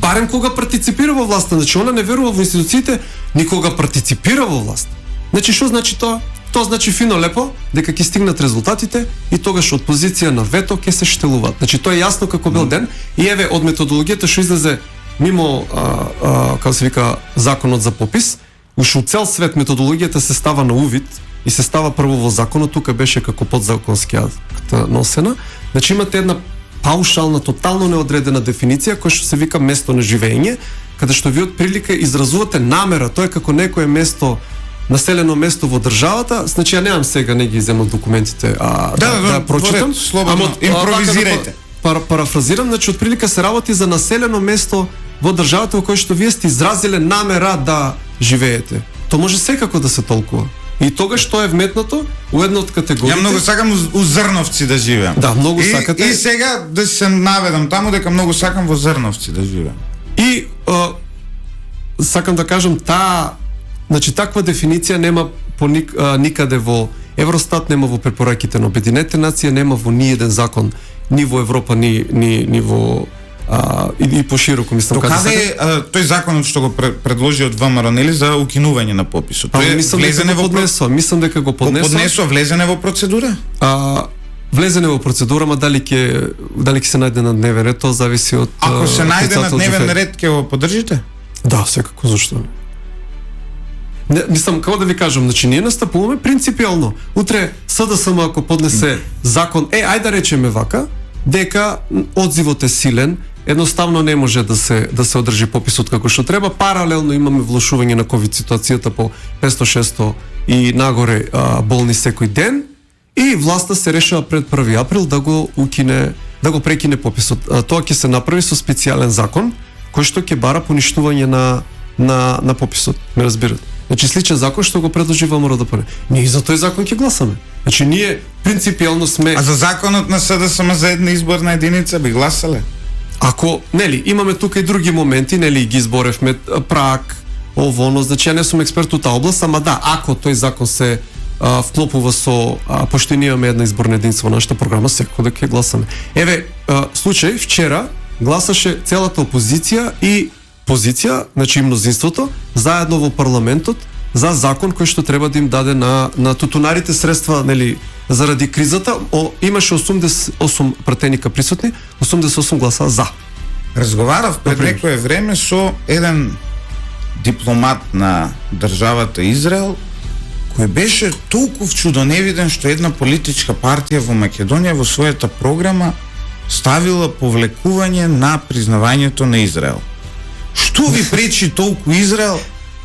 барем кога партиципира во власта, значи она не верува во институциите никога партиципира во власта. Значи што значи тоа? Тоа значи фино лепо дека ќе стигнат резултатите и тогаш од позиција на вето ќе се штелуваат. Значи тоа е јасно како бел ден и еве од методологијата што излезе мимо како се вика законот за попис, уште цел свет методологијата се става на увид и се става прво во законот, тука беше како подзаконски акт носена. Значи имате една паушална, тотално неодредена дефиниција која што се вика место на живење, каде што ви од прилика изразувате намера, тоа е како некое место, населено место во државата, значи ја немам сега, не ги земам документите, да прочитам. Слободно, импровизирајте. Парафразирам, значи од прилика се работи за населено место во државата во кој што вие сте изразиле намера да живеете. Тоа може секако да се толкува. И тогаш што е вметнато у една од категориите. Ја многу сакам у Зрновци да живеам. Да, многу сакате. И сега да се наведам таму дека многу сакам во Зрновци да живеам. И сакам да кажам значи таква дефиниција нема никаде во Евростат, нема во препораките на Обединетите нации, нема во ниеден закон ни во Европа, ни во и пошироко, мислам. Каде е тој законот што го предложи од ВМРО, нели, за укинување на пописот? Тој влезене во поднесо, мислам дека го поднесо. Влезене во процедура? Влезене во процедура, ма дали ќе се најде на дневен ред, тоа зависи од Ако се најде на дневен ред, ќе го поддржите? Да, секако, зашто не? Не, мислам, како да ви кажам, значи ние настапуваме принципиално. Утре СДСМ ако поднесе закон, ајде да речеме вака, дека одзивот е силен, едноставно не може да се одржи пописот како што треба. Паралелно имаме влошување на ковид ситуацијата по 500-600 и нагоре болни секој ден и власта се решава пред 1 април да го прекине пописот. Тоа ќе се направи со специјален закон кој што ќе бара поништување на пописот. Ме разбирате? Значи сличен закон што го предложи ВМРО ДПМНЕ. Ние за тој закон ќе гласаме. Значи ние принципиално сме. А за законот на СДСМ за една изборна единица би гласале? Ако, нели, имаме тука и други моменти, нели, ги изборевме прак, оно, значи ја не сум експерт у таа област, ама да, ако тој закон се вклопува со пошто ние имаме една изборна единица во нашата програма, секако да ќе гласаме. Еве, случај вчера гласаше целата опозиција и позиција, значи мнозинството, заедно во парламентот за закон кој што треба да им даде на тутунарите средства, нели, заради кризата. Имаше 88 пратеника присутни, 88 гласа за. Разговарав пред некое време со еден дипломат на државата Израел, кој беше толку чудоневиден што една политичка партија во Македонија во својата програма ставила повлекување на признавањето на Израел. Што ви пречи толку Израел?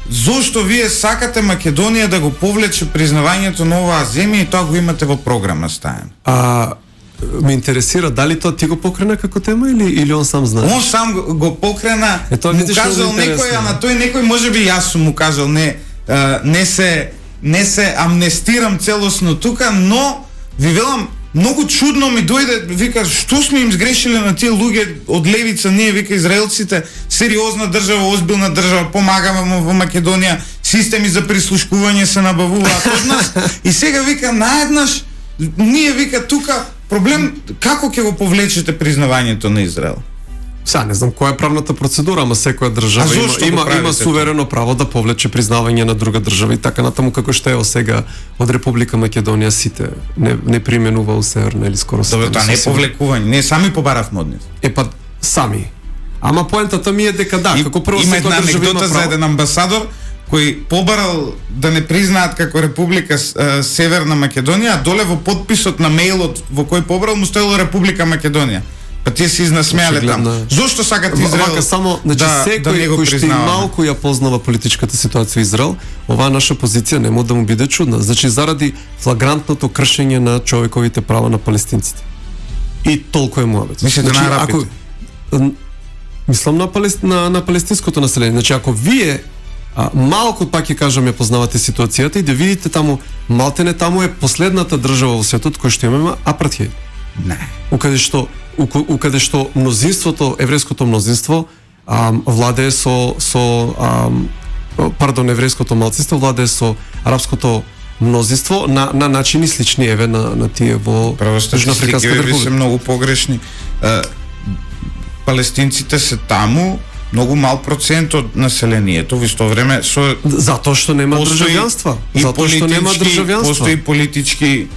Зошто вие сакате Македонија да го повлече признавањето на оваа земја и тоа го имате во програма ставено? Ме интересира дали тоа ти го покрена како тема или он сам знае? Он сам го покрена, му кажал некој, а на тој некој можеби јас сум му кажал не се амнестирам целосно тука, но ви велам многу чудно ми дојде, вика, што сме им сгрешили на тие луѓе од левица, ние, вика, израелците, сериозна држава, озбилна држава, помагаме во Македонија, системи за прислушкување се набавуваат од нас, и сега, вика, наеднаш, ние, вика, тука, проблем, како ќе го повлечете признавањето на Израел? Сега не знам која е правната процедура, ама секоја држава има суверено право да повлече признавање на друга држава и така натаму како што е сега од Република Македонија сите не применува у Северна или скоро се. Тоа не е повлекување, не сами побаравме од нив. Сами. Ама поентата ми е дека да, како прво има една анекдота за еден амбасадор кој побарал да не признаат како Република Северна Македонија, а доле во потписот на мејлот во кој побарал му стоело Република Македонија. Па тие се изнасмеале там. Зошто сакат Израел? Вака само, значи секој кој што и малку ја познава политичката ситуација во Израел, оваа наша позиција не може да му биде чудна. Значи заради флагрантното кршење на човековите права на палестинците. И толку е муабет. Мислите на арапите? Мислам на палестинското население. Значи ако вие малку пак ќе кажам ја познавате ситуацијата и да видите таму, малтене таму е последната држава во светот која што има апартхеид. Не. Укаде што мнозинството, еврејското мнозинство владее еврејското малцинство владее со арапското мнозинство на начини слични еве на тие во Јужноафриканската република. Се многу погрешни. Палестинците се таму многу мал процент од населението во исто време затоа што нема државјанство. Затоа што нема државјанство. Постои политички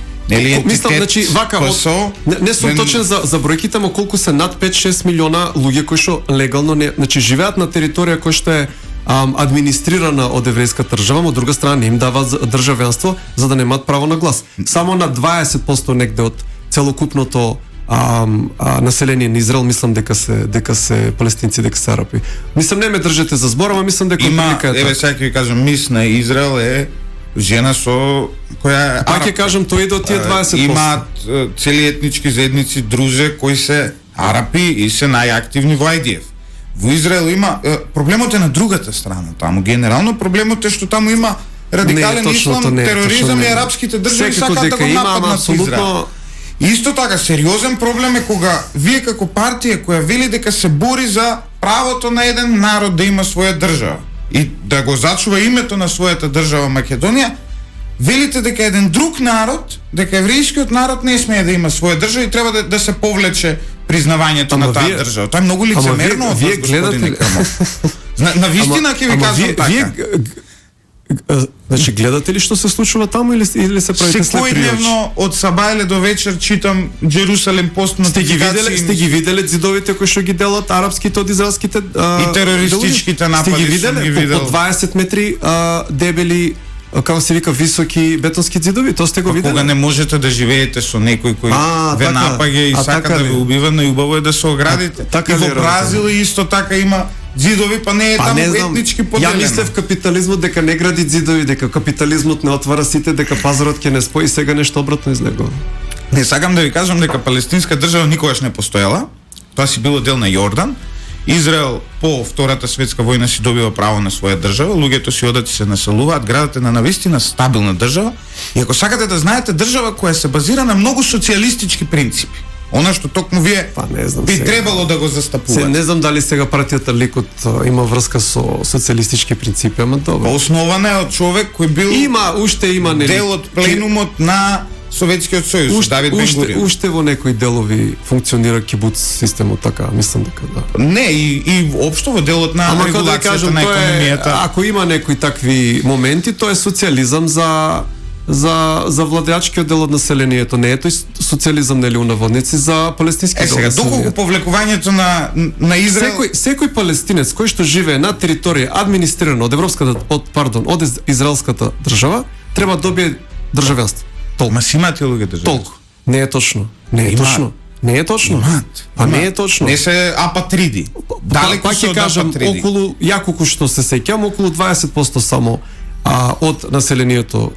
мислам, значи, вака, не сум точен за бројките, но колку се над 5-6 милиона луѓе кои што легално значи живеат на територија која што е администрирана од еврејската држава, но од друга страна не им даваат државјанство за да немаат право на глас. Само на 20% негде од целокупното население на Израел мислам дека се палестинци, дека се арапи. Мислам не ме држете за збор, ама мислам дека еве сега ќе ви кажам, мис на Израел е жена со која е пак ќе кажам тој до тие 20%. Имаат цели етнички заедници друже кои се арапи и се најактивни во IDF. Во Израел има проблемот е на другата страна таму. Генерално проблемот е што таму има радикален ислам, тероризам и арапските држави сакаат да го нападнат Израел. Исто така сериозен проблем е кога вие како партија која вели дека се бори за правото на еден народ да има своја држава и да го зачува името на својата држава Македонија, велите дека еден друг народ, дека еврејскиот народ не смее да има своја држава и треба да се повлече признавањето на таа држава. Тоа е многу лицемерно од вас, господине Крамов. На вистина ќе ви кажам така. Значи гледате ли што се случува таму или се правите слепи очи? Секојдневно од сабајле до вечер читам Джерусалем пост нотификации. Сте ги виделе зидовите кои што ги делат арапските од израелските и терористичките напади? Сте ги виделе по 20 метри дебели, како се вика, високи бетонски зидови? Тоа сте го виделе? Кога не можете да живеете со некој кој ве напаѓа и сака да ве убива, најубаво е да се оградите. И во Бразил исто така има зидови, па не е таму етнички поделено. Ја мислев капитализмот дека не гради зидови, дека капитализмот не отвара сите, дека пазарот ќе не спои, сега нешто обратно излегува. Не сакам да ви кажам дека палестинска држава никогаш не постоела. Тоа си било дел на Јордан. Израел по Втората светска војна си добива право на своја држава, луѓето си одат и се населуваат, градот е на навистина стабилна држава. И ако сакате да знаете, држава која се базира на многу социјалистички принципи. Она што токму вие би требало да го застапувате. Не знам дали сега партијата Ликут има врска со социјалистички принципи, ама добро. Основана е од човек кој бил уште има дел од пленумот на Советскиот сојуз, Давид Бен-Гурион. Уште во некои делови функционира кибуц системот така, мислам дека да. Не, и општо во делот на регулацијата на економијата. Ако има некои такви моменти, тоа е социјализам за владеачкиот дел од населението, не е тој социјализам нели у наводници за палестински дел. Сега доколку повлекувањето на Израел, секој палестинец кој што живее на територија администрирана од израелската држава, треба да добие државјанство. Толку. Ма си имате луѓе државјанство. Толку. Не е точно. Не е Има. точно. Не е точно. Имаат. А не е точно. Не се апатриди. Далеку Пак се ќе од кажам, апатриди. околу, ја колку што се сеќам, околу 20% само од населението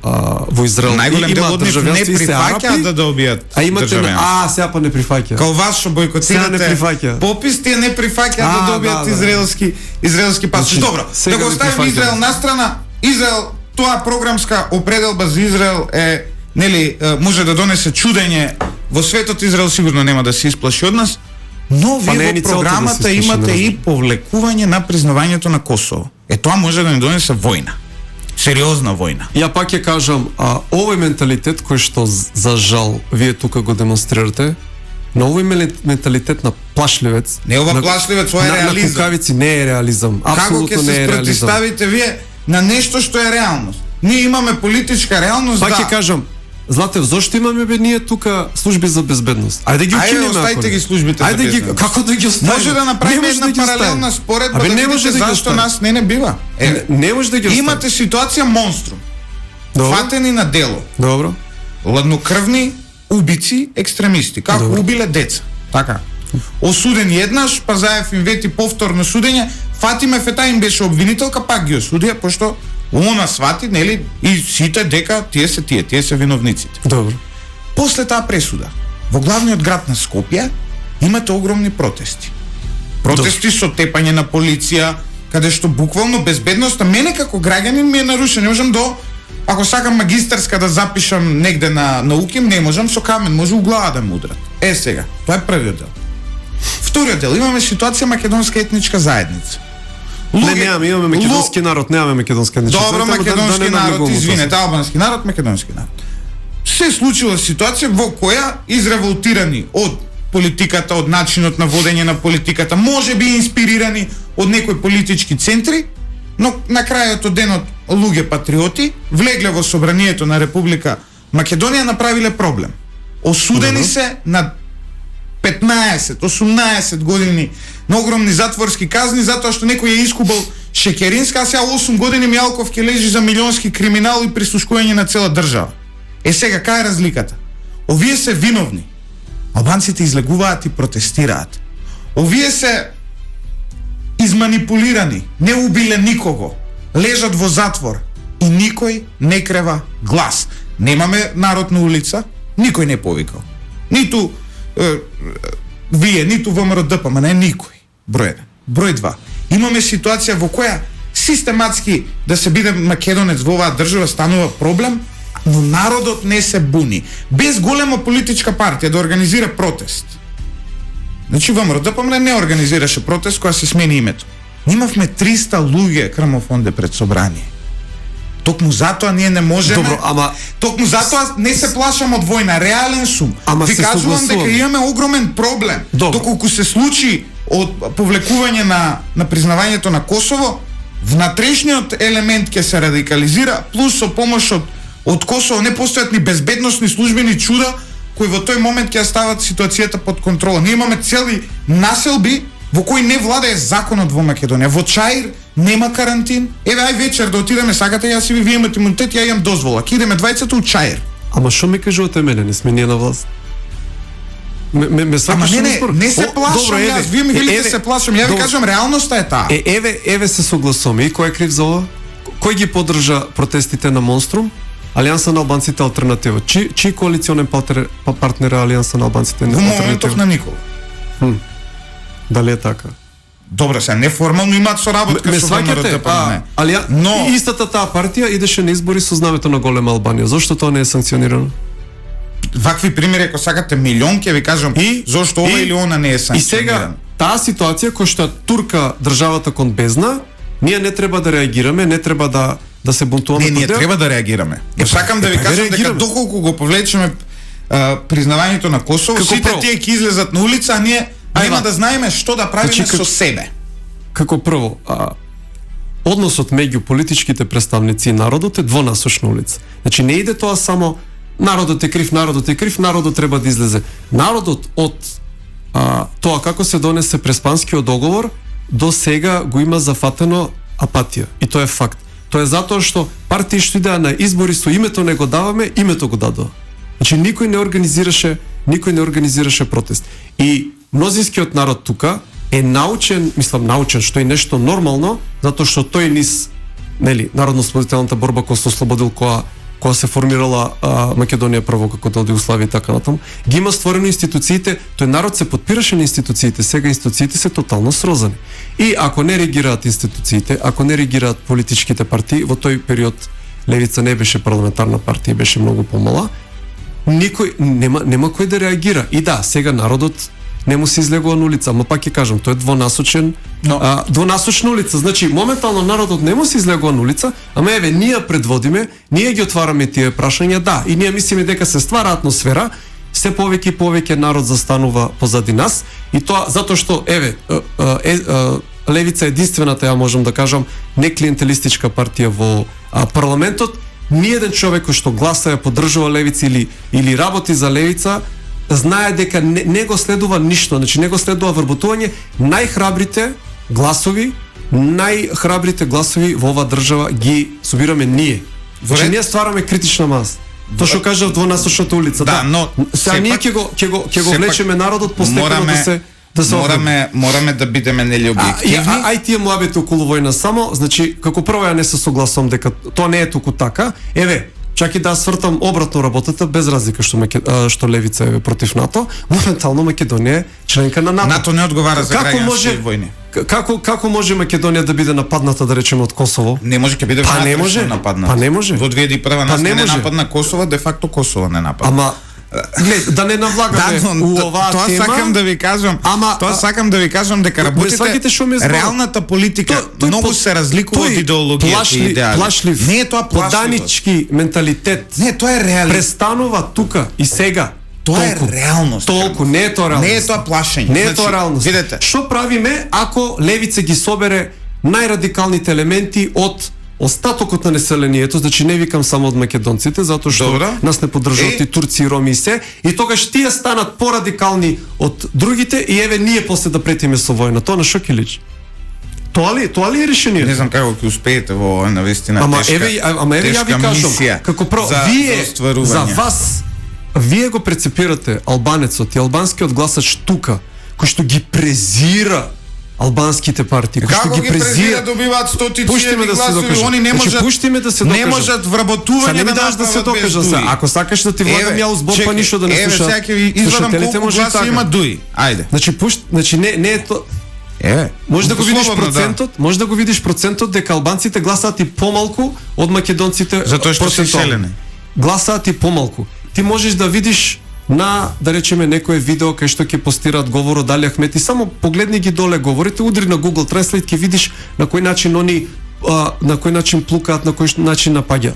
во Израел Најголем дел од нив не државјанство и се прифаќаат арапи, да добијат а имате државјанство. сега па не прифаќа. Као вас што Сега не бойкотирате прифаќа. попис, тие не прифаќаат да добијат да. израелски пасош. Значи, Добро, сега да го не оставим прифаќа. Израел настрана. Израел, тоа програмска определба за Израел е, нели, може да донесе чудење во светот. Израел сигурно нема да се исплаши од нас, но Па не е вие ни во целта да се програмата исплаши, имате не и повлекување на признавањето на Косово. Тоа може да ни донесе војна. Сериозна војна. Ја пак ќе кажам, овој менталитет кој што за жал вие тука го демонстрирате, на овој менталитет на плашливец, Не ова плашливец, ова е на реализам. кукавици не е реализам. Како ќе Апсолутно не се е реализам. протиставите вие на нешто што е реалност? Ние имаме политичка реалност, Пак да. ќе кажам, Златев, зошто имаме бе ние тука служби за безбедност? Ајде ги Ајде, укинеме. оставите ако не. ги службите за Ајде ги, безбедност. како да ги оставиме? Може да направиме Не може една да ги оставиме. паралелна споредба Абе, да не видите може да ги зашто оставиме. нас не бива. Не може да ги оставиме. Имате ситуација монструм. Добро. Фатени на дело. Добро. Ладнокрвни убици, екстремисти, како Добро. убиле деца. Така. Осудени еднаш, Пазаев им вети повторно судење, Фатиме Фета им беше обвинителка, пак ги осудија, пошто она свати, нели, и сите дека тие се виновниците. Добро. После таа пресуда, во главниот град на Скопје имате огромни протести. Протести со тепање на полиција, каде што буквално безбедноста мене како граѓанин ми е нарушена. Не можам ако сакам магистарска да запишам негде на УКИМ, не можам, со камен може у глава да ме удрат. Сега, тоа е првиот дел. Вториот дел, имаме ситуација македонска етничка заедница. Имаме македонски народ, немаме македонска етничка Добро, заедница, македонски народ, навлегуваме во тоа. извинете, албански народ, македонски народ. Се случила ситуација во која изреволтирани од политиката, од начинот на водење на политиката, може би инспирирани од некои политички центри, но на крајот од денот луѓе патриоти влегле во собранието на Република Македонија, направиле проблем. Осудени се на 15-18 години на огромни затворски казни затоа што некој е искубал Шекеринска, а сега 8 години Мјалков ќе лежи за милионски криминал и прислушкување на цела држава. Сега, кај е разликата? Овие се виновни. Албанците излегуваат и протестираат. Овие се изманипулирани, не убиле никого, лежат во затвор и никој не крева глас. Немаме народ на улица, никој не повикал. Ниту вие, ниту ВМРО ДПМН, не никој. Број 1. Број 2. Имаме ситуација во која систематски да се биде македонец во оваа држава станува проблем, но народот не се буни. Без голема политичка партија да организира протест. Значи ВМРО ДПМН не организираше протест која се смени името. Имавме 300 луѓе крамофонде пред собрание. Токму затоа ние не можеме. Добро, ама токму затоа не се плашам од војна, реален сум. Ама Ви се кажувам согласувам. дека имаме огромен проблем. Добро. Доколку се случи од повлекување на признавањето на Косово, внатрешниот елемент ќе се радикализира, плюс со помош од Косово не постојат ни безбедносни службени чуда кои во тој момент ќе стават ситуацијата под контрола. Ние имаме цели населби во кои не владее законот во Македонија. Во Чаир нема карантин. Еве ај вечер да отидеме, сакате, јас и вие имате имунитет, ја имам дозвола. Ќе идеме двајцата у Чаир. ама што ми кажувате мене, не сме ние на власт? Ме свакаш Ама не се плашам јас, вие ми велите се плашам, ја ви кажам реалноста е таа. Еве се согласуваме. И кој е крив за ова? Кој ги поддржа протестите на Монструм? Алијанса на албанците алтернатива. Чиј коалиционен партнер е Алијанса на албанците Во моментов алтернатива? на Никола. Дали е така? Добро, се неформално имаат соработка Ме со сваќате, ВМРО. Но истата таа партија идеше на избори со знамето на голема Албанија. Зошто тоа не е санкционирано? вакви примери, ако сакате милион, ќе ви кажам зошто ова или она не е И сега санкционирано. таа ситуација која што ја турка државата кон бездна, ние не треба да реагираме, не треба да се бунтуваме. Не, ние против. треба да реагираме. Сакам да ви кажам дека реагираме. доколку го повлечеме признавањето на Косово, Како сите прво? тие ќе излезат на улица, а ние нема да знаеме што да правиме Значи, со себе. Како прво, односот меѓу политичките представници и народот е двонасочна улица. Значи не иде тоа само народот е крив, народот треба да излезе. Народот од тоа како се донесе Преспанскиот договор до сега го има зафатено апатија. И тоа е факт. Тоа е затоа што партии што идеа на избори со името не го даваме, името го дадоа. Значи никој не организираше протест. И мнозинскиот народ тука е научен што е нешто нормално, затоа што тој низ народно-ослободителната борба која се ослободил која се формирала Македонија прво како дел Југославија и така натаму, ги има створено институциите, тој народ се подпираше на институциите, сега институциите се тотално срозани. И ако не реагираат институциите, ако не реагираат политичките партии, во тој период левица не беше парламентарна партија, беше многу помала, никој нема кој да реагира. И да, сега народот не му се излегува на улица, ама пак ќе кажам, тоа е двонасочна улица. Значи, моментално народот не му се излегува на улица, ама еве, ние предводиме, ние ги отвараме тие прашања, да, и ние мислиме дека се ствара атмосфера, се повеќе и повеќе народ застанува позади нас, и тоа затоа што, еве, левица е единствената, ја можам да кажам, неклиентелистичка партија во парламентот, ниеден човек кој што гласа ја поддржува левица или работи за левица, знае дека не го следува ништо, значи не го следува вработување. Најхрабрите гласови во оваа држава ги собираме ние. Значи ние ствараме критична маса. Тоа што кажав двонасочната улица. Да, но сега ние ќе го влечеме народот постепено да се мораме да бидеме нели објективни. Ај тие муабети околу војна само, значи како прво ја не се согласувам дека тоа не е туку така. Еве, чак и да свртам обратно работата, без разлика што левица е против НАТО, моментално Македонија е членка на НАТО. НАТО не одговара за граѓански војни. Како може Македонија да биде нападната, да речеме, од Косово? Не може, ќе биде нападната. Не може. Во 2001 нас не нападна Косово, де факто Косово не нападна. Ама да не навлагаме у оваа тема. Тоа сакам да ви кажам дека работите реалната политика многу се разликува од идеологијата и идеали. Плашлив, не е тоа плашлив. Поданички менталитет. Не, тоа е реалност. Престанува тука и сега. Тоа е реалност. Толку, не е тоа реалност. Не е тоа плашење. Не е тоа реалност. Видете. Што правиме ако левица ги собере најрадикалните елементи од остатокот на населението, значи не викам само од македонците, затоа што нас не поддржуваат и турци, и роми и се, и тогаш тие станат порадикални од другите и еве ние после да претиме со војна. Тоа на што ќе личи? Тоа ли е решението? Не знам како ќе успеете во навистина тешка. Ама еве ја ви кажам, како прво вие за вас вие го прецепирате албанецот и албанскиот гласач тука, кој што ги презира албанските партии, кои што ги презира, добиваат стотици гласови, они не можат. Пуштиме да се докажат. Не можат вработување да се докажа се. Ако сакаш да ти влагам ја узбор, па ништо да не слуша. Еве, сега ќе ви извадам колку гласови има Дуи. Ајде. Значи не е тоа. Може да го видиш процентот, може да го видиш процентот дека албанците гласаат и помалку од македонците. Затоа што се иселени. Гласаат и помалку. Ти можеш да видиш на, да речеме, некое видео кај што ќе постираат говор од Али Ахмети, само погледни ги доле говорите, удри на Google Translate, ќе видиш на кој начин они на кој начин плукаат, на кој начин напаѓаат.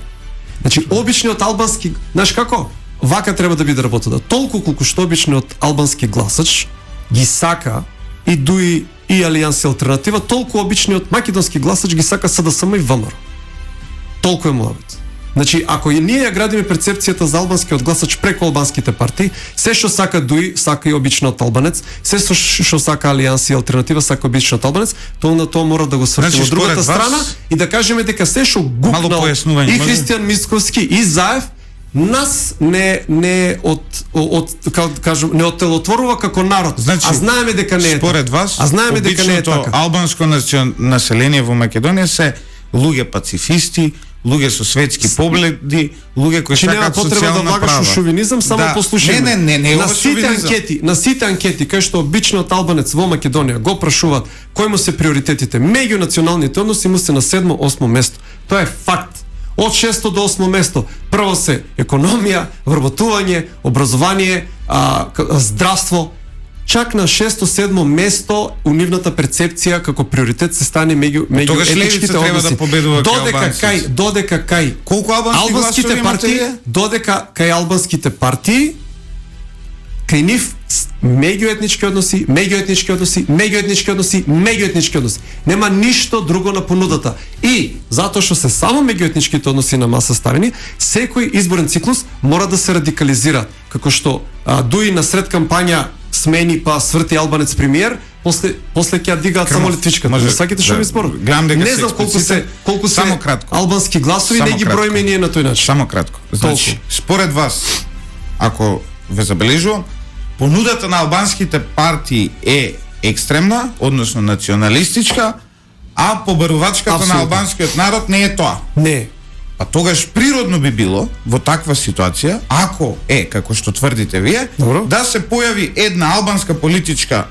Значи обичниот албански, знаеш како? Вака треба да биде работата. Толку колку што обичниот албански гласач ги сака и Дуи и Алијанс алтернатива, толку обичниот македонски гласач ги сака СДСМ и ВМРО. Толку е муабет. Значи, ако и ние ја градиме перцепцијата за албанскиот гласач преку албанските партии, се што сака Дуи, сака и обичниот албанец, се што сака Алијанс и алтернатива, сака обичниот албанец, тоа на тоа мора да го свртиме од другата страна и да кажеме дека се што гукнал и Христијан Мисковски и Заев нас не не оттелотворува како народ. Значи, а знаеме дека не е според вас, а знаеме дека не е така. Албанско население во Македонија се луѓе пацифисти, луѓе со светски погледи, луѓе кои сакаат социјална права. Да влагаш у шовинизам, само послушај. Не, на сите анкети кај што обичниот албанец во Македонија го прашуваат кои му се приоритетите меѓу националните односи, му се на 7-8 место. Тоа е факт. Од 6 до 8 место. Прво се економија, вработување, образование, здравство. Чак на 6-7 место у нивната перцепција како приоритет се стане меѓу етничките односи. Додека кај колку албанските партии, додека кај албанските партии, кај нив меѓуетнички односи. Нема ништо друго на понудата. И затоа што се само меѓуетничките односи на маса ставени, секој изборен циклус мора да се радикализира. Како што Дуи на сред кампања смени па сврти албанец премиер, после ќе ја дигаат само летвичката. Сакате што ми зборам? Не знам колку се само кратко. албански гласови, не ги броиме ние на тој начин. Само кратко. Значи, според вас, ако ве забележувам, понудата на албанските партии е екстремна, односно националистичка, а побарувачката на албанскиот народ не е тоа. Не. А тогаш природно би било во таква ситуација, ако е како што тврдите вие, да се појави една албанска политичка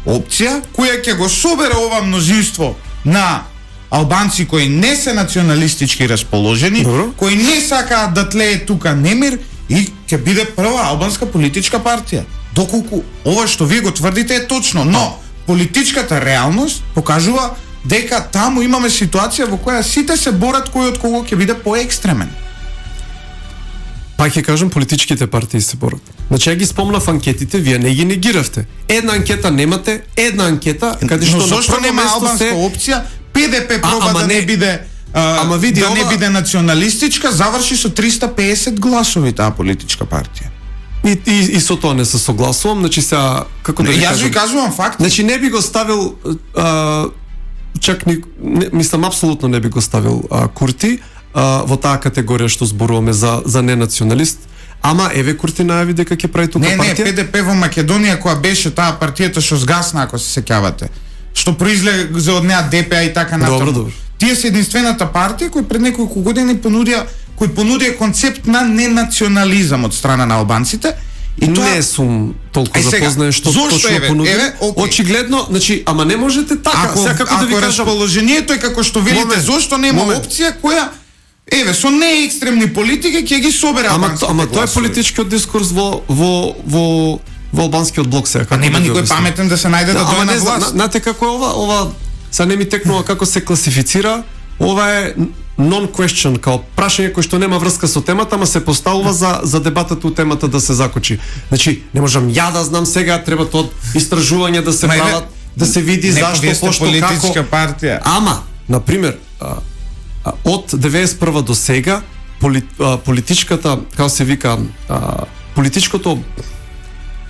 опција која ќе го собере ова мнозинство на албанци кои не се националистички расположени, кои не сакаат да тлее тука немир и ќе биде прва албанска политичка партија. Доколку ова што вие го тврдите е точно, но политичката реалност покажува дека таму имаме ситуација во која сите се борат кој од кого ќе биде поекстремен. Пак ќе кажам, политичките партии се борат. Значи, ја ги спомнав анкетите, вие не ги негиравте. Една анкета немате, една анкета каде што зошто нема албанска опција? ПДП проба да не биде не биде националистичка, заврши со 350 гласови таа политичка партија. И со тоа не се согласувам, значи сега како да јас ви кажувам факт. Значи не би го ставил мислам апсолутно не би го ставил Курти во таа категорија што зборуваме за ненационалист. Ама еве Курти најави дека ќе прави тука партија. Не, ПДП во Македонија која беше таа партијата што згасна, ако се сеќавате. Што произлезе од неа ДПА и така натаму. Добро. Тие се единствената партија кој пред неколку години понудија концепт на ненационализам од страна на албанците. И тоа не сум толку запознаен што точно понуди. Очигледно, значи, ама не можете така. Ако да ви кажам, расположението е како што велите, зошто нема опција која со неекстремни политики ќе ги собере албанските гласови. Ама тоа е политичкиот дискурс во албанскиот блок сега. Па нема никој паметен да се најде да дојде на власт. Знаете како е ова са не ми текнува како се класифицира. Ова е non-question, као прашање кој што нема врска со темата, ама се поставува за дебатата у темата да се закочи. Значи, не можам ја да знам сега, треба тоа истражување да се прават, да се види зашто, пошто, политичка партија. Ама, на пример, од 91 до сега, политичката, како се вика, политичкото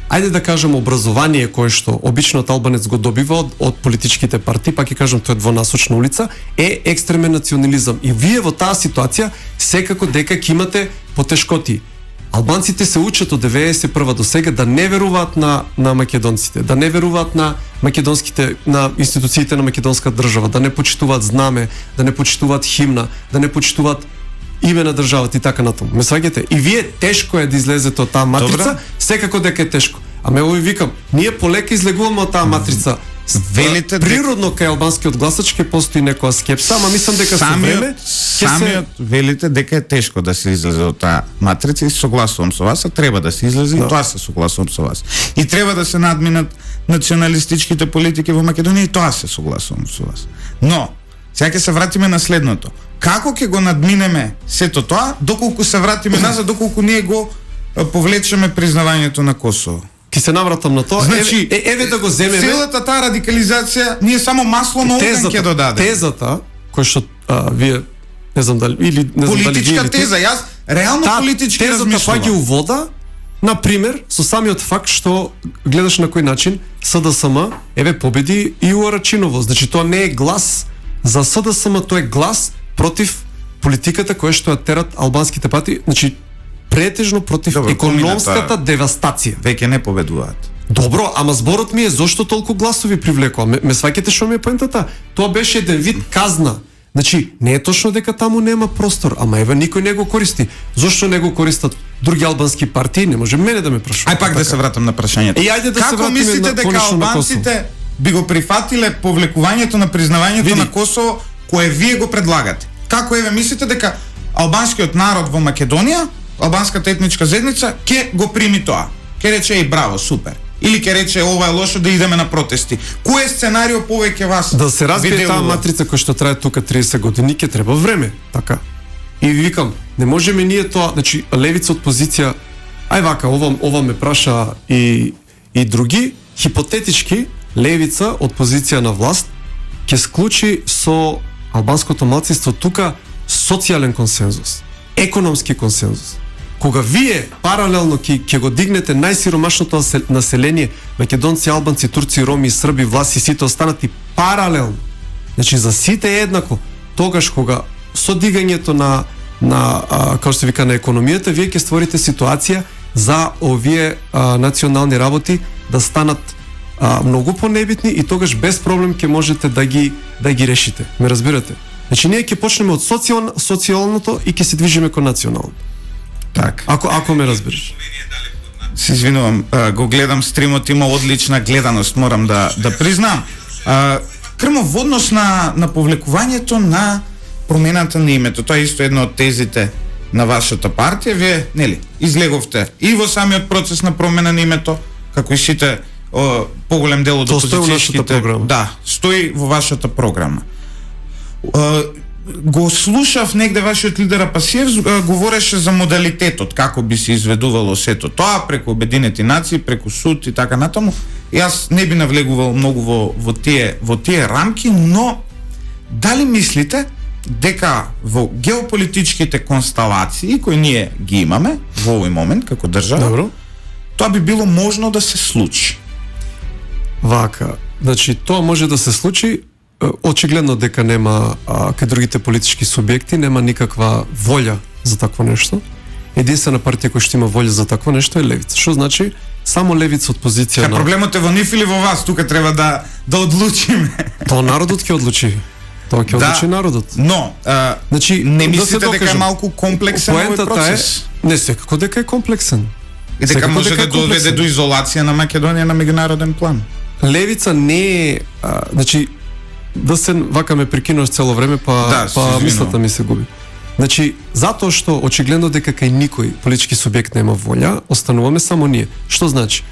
ајде да кажем образование кое што обичниот албанец го добива од политичките партии, пак ќе кажам тоа е двонасочна улица, е екстремен национализам. И вие во таа ситуација секако дека ќе имате потешкоти. Албанците се учат од 91 до сега да не веруваат на македонците, да не веруваат на институциите на македонска држава, да не почитуваат знаме, да не почитуваат химна, да не почитуваат име на државата и така натаму. Ме сваѓате? И вие тешко е да излезете од таа матрица, секако дека е тешко. Ама ево ви викам, ние полека излегуваме од таа матрица. Велите природно кај албанскиот гласач ќе постои некоја скепса, ама мислам дека со време самиот велите дека е тешко да се излезе од таа матрица и согласувам со вас, а треба да се излезе и тоа се согласувам со вас. И треба да се надминат националистичките политики во Македонија и тоа се согласувам со вас. Но сега ќе се вратиме на следното. Како ќе го надминеме сето тоа, доколку се вратиме назад, доколку ние го повлечеме признавањето на Косово? Ки се навратам на тоа. Значи, еве да го земеме. Целата таа радикализација ние само масло на оган ќе додаде. Тезата која што вие не знам дали или не знам дали политичка теза, јас реално политички размислувам. Тезата паѓа у вода, на пример, со самиот факт што гледаш на кој начин СДСМ еве победи и у Арачиново. Значи тоа не е глас за СДСМ, тоа е глас против политиката која што ја терат албанските партии, значи претежно против економската девастација. Веќе не победуваат. Добро, ама зборот ми е зошто толку гласови привлекува. Ме сваќате што ми е поентата? Тоа беше еден вид казна. Значи, не е точно дека таму нема простор, ама еве никој не го користи. Зошто не го користат други албански партии? Не може мене да ме прашува. Ај пак да се вратам на прашањето. Како мислите дека албанците би го прифатиле повлекувањето на признавањето на Косово кое вие го предлагате? Како еве мислите дека албанскиот народ во Македонија, албанската етничка заедница ќе го прими тоа? Ќе рече еј браво, супер. Или ќе рече ова е лошо да идеме на протести. Кој сценарио повеќе вас да се разбие таа матрица која што трае тука 30 години, ќе треба време, така. И викам, не можеме ние тоа, значи левица од позиција, ај вака, ова ме праша и други, хипотетички левица од позиција на власт ќе склучи со албанското малцинство тука социјален консензус, економски консензус, кога вие паралелно ќе го дигнете најсиромашното население, македонци, албанци, турци, роми, срби, власи, сите останати паралелно. Значи за сите е еднакво. Тогаш кога со дигањето на како се вика на економијата, вие ќе створите ситуација за овие национални работи да станат многу понебитни и тогаш без проблем ќе можете да ги решите. Ме разбирате? Значи ние ќе почнеме од социјалното и ќе се движиме кон национално. Так. Ако ме разбираш. Се извинувам, го гледам стримот, има одлична гледаност, морам да признам. Крмо, во однос на повлекувањето на промената на името, тоа е исто една од тезите на вашата партија, вие, нели, излеговте и во самиот процес на промена на името, како и сите поголем дел од опозицијските, да, стои во вашата програма. Го слушав негде вашиот лидер Апасиев, говореше за модалитетот, како би се изведувало сето тоа, преку Обединети нации, преку суд и така натаму. И аз не би навлегувал многу во тие рамки, но дали мислите дека во геополитичките констелации кои ние ги имаме во овој момент како држава, тоа би било можно да се случи? Вака, значи тоа може да се случи. Очигледно дека нема кај другите политички субјекти нема никаква волја за такво нешто. Единствена партија која што има волја за такво нешто е левица. Што значи само левица од позиција на... Проблемот е во нив или во вас? Тука треба да одлучиме. Тоа народот ќе одлучи. Тоа ќе одлучи народот. Но, значи, не мислите дека е малку комплексен овој процес? Не, секако дека е комплексен. И дека може да доведе до изолација на Македонија на меѓународен план. Левица не е, значи, да се вака ме прекинуваш цело време, па мислата ми се губи. Значи, затоа што очигледно дека кај никој политички субјект нема волја, остануваме само ние. Што значи?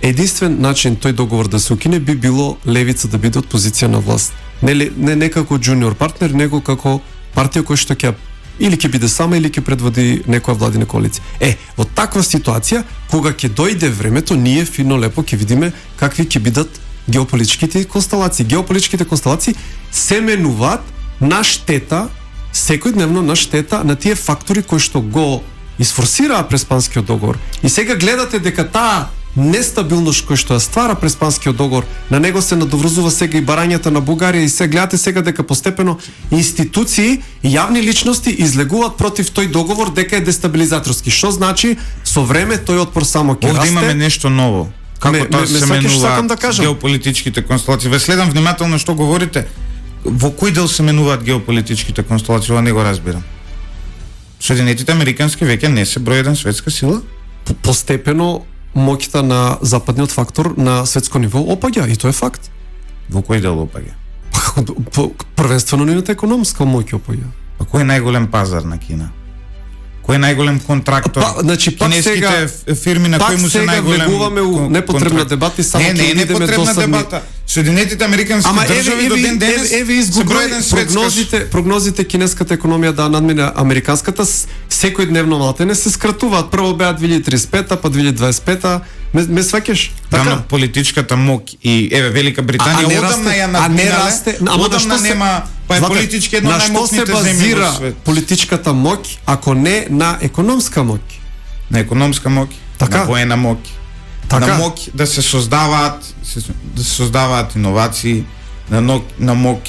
Единствен начин тој договор да се укине би било левица да биде од позиција на власт. Не како джуниор партнер, него како партија која што ќе или ќе биде сама или ќе предводи некоја владина коалиција. Во таква ситуација, кога ќе дојде времето, ние фино лепо ќе видиме какви ќе бидат геополитичките констелации. Геополитичките констелации се менуваат на штета, секојдневно на штета на тие фактори кои што го изфорсираа Преспанскиот договор. И сега гледате дека таа нестабилност кој што ја ствара Преспанскиот договор, на него се надоврзува сега и барањата на Бугарија и се гледате сега дека постепено институции и јавни личности излегуваат против тој договор дека е дестабилизаторски. Што значи со време тој отпор само ќе расте. Овде имаме нешто ново. Како тоа се менува геополитичките констелации. Ве следам внимателно што говорите. Во кој дел се менуваат геополитичките констелации? Ова не го разбирам. Соединетите американски веќе не се број еден светска сила? Постепено моќта на западниот фактор на светско ниво опаѓа и тоа е факт. Во кој дел опаѓа? Првенствено нивната економска моќ опаѓа. А кој е најголем пазар на Кина? Кој е најголем контрактор? Значи пак сега фирми на кои му се најголем. Влегуваме у непотребна дебата и само ќе идеме до дебата. Соединетите американски држави до ден денес се број еден светска. Прогнозите кинеската економија да надмине американската секојдневно малтене се скратуваат. Прво беа 2035-та, па 2025-та. Ме сваќаш? Така на политичката моќ и Велика Британија одамна ја надминале. Одамна нема, па е политички едно најмоцните земји во свет. Политичката моќ ако не на економска моќ? На економска моќ, на воена моќ. На моќ да се создаваат иновации, на моќ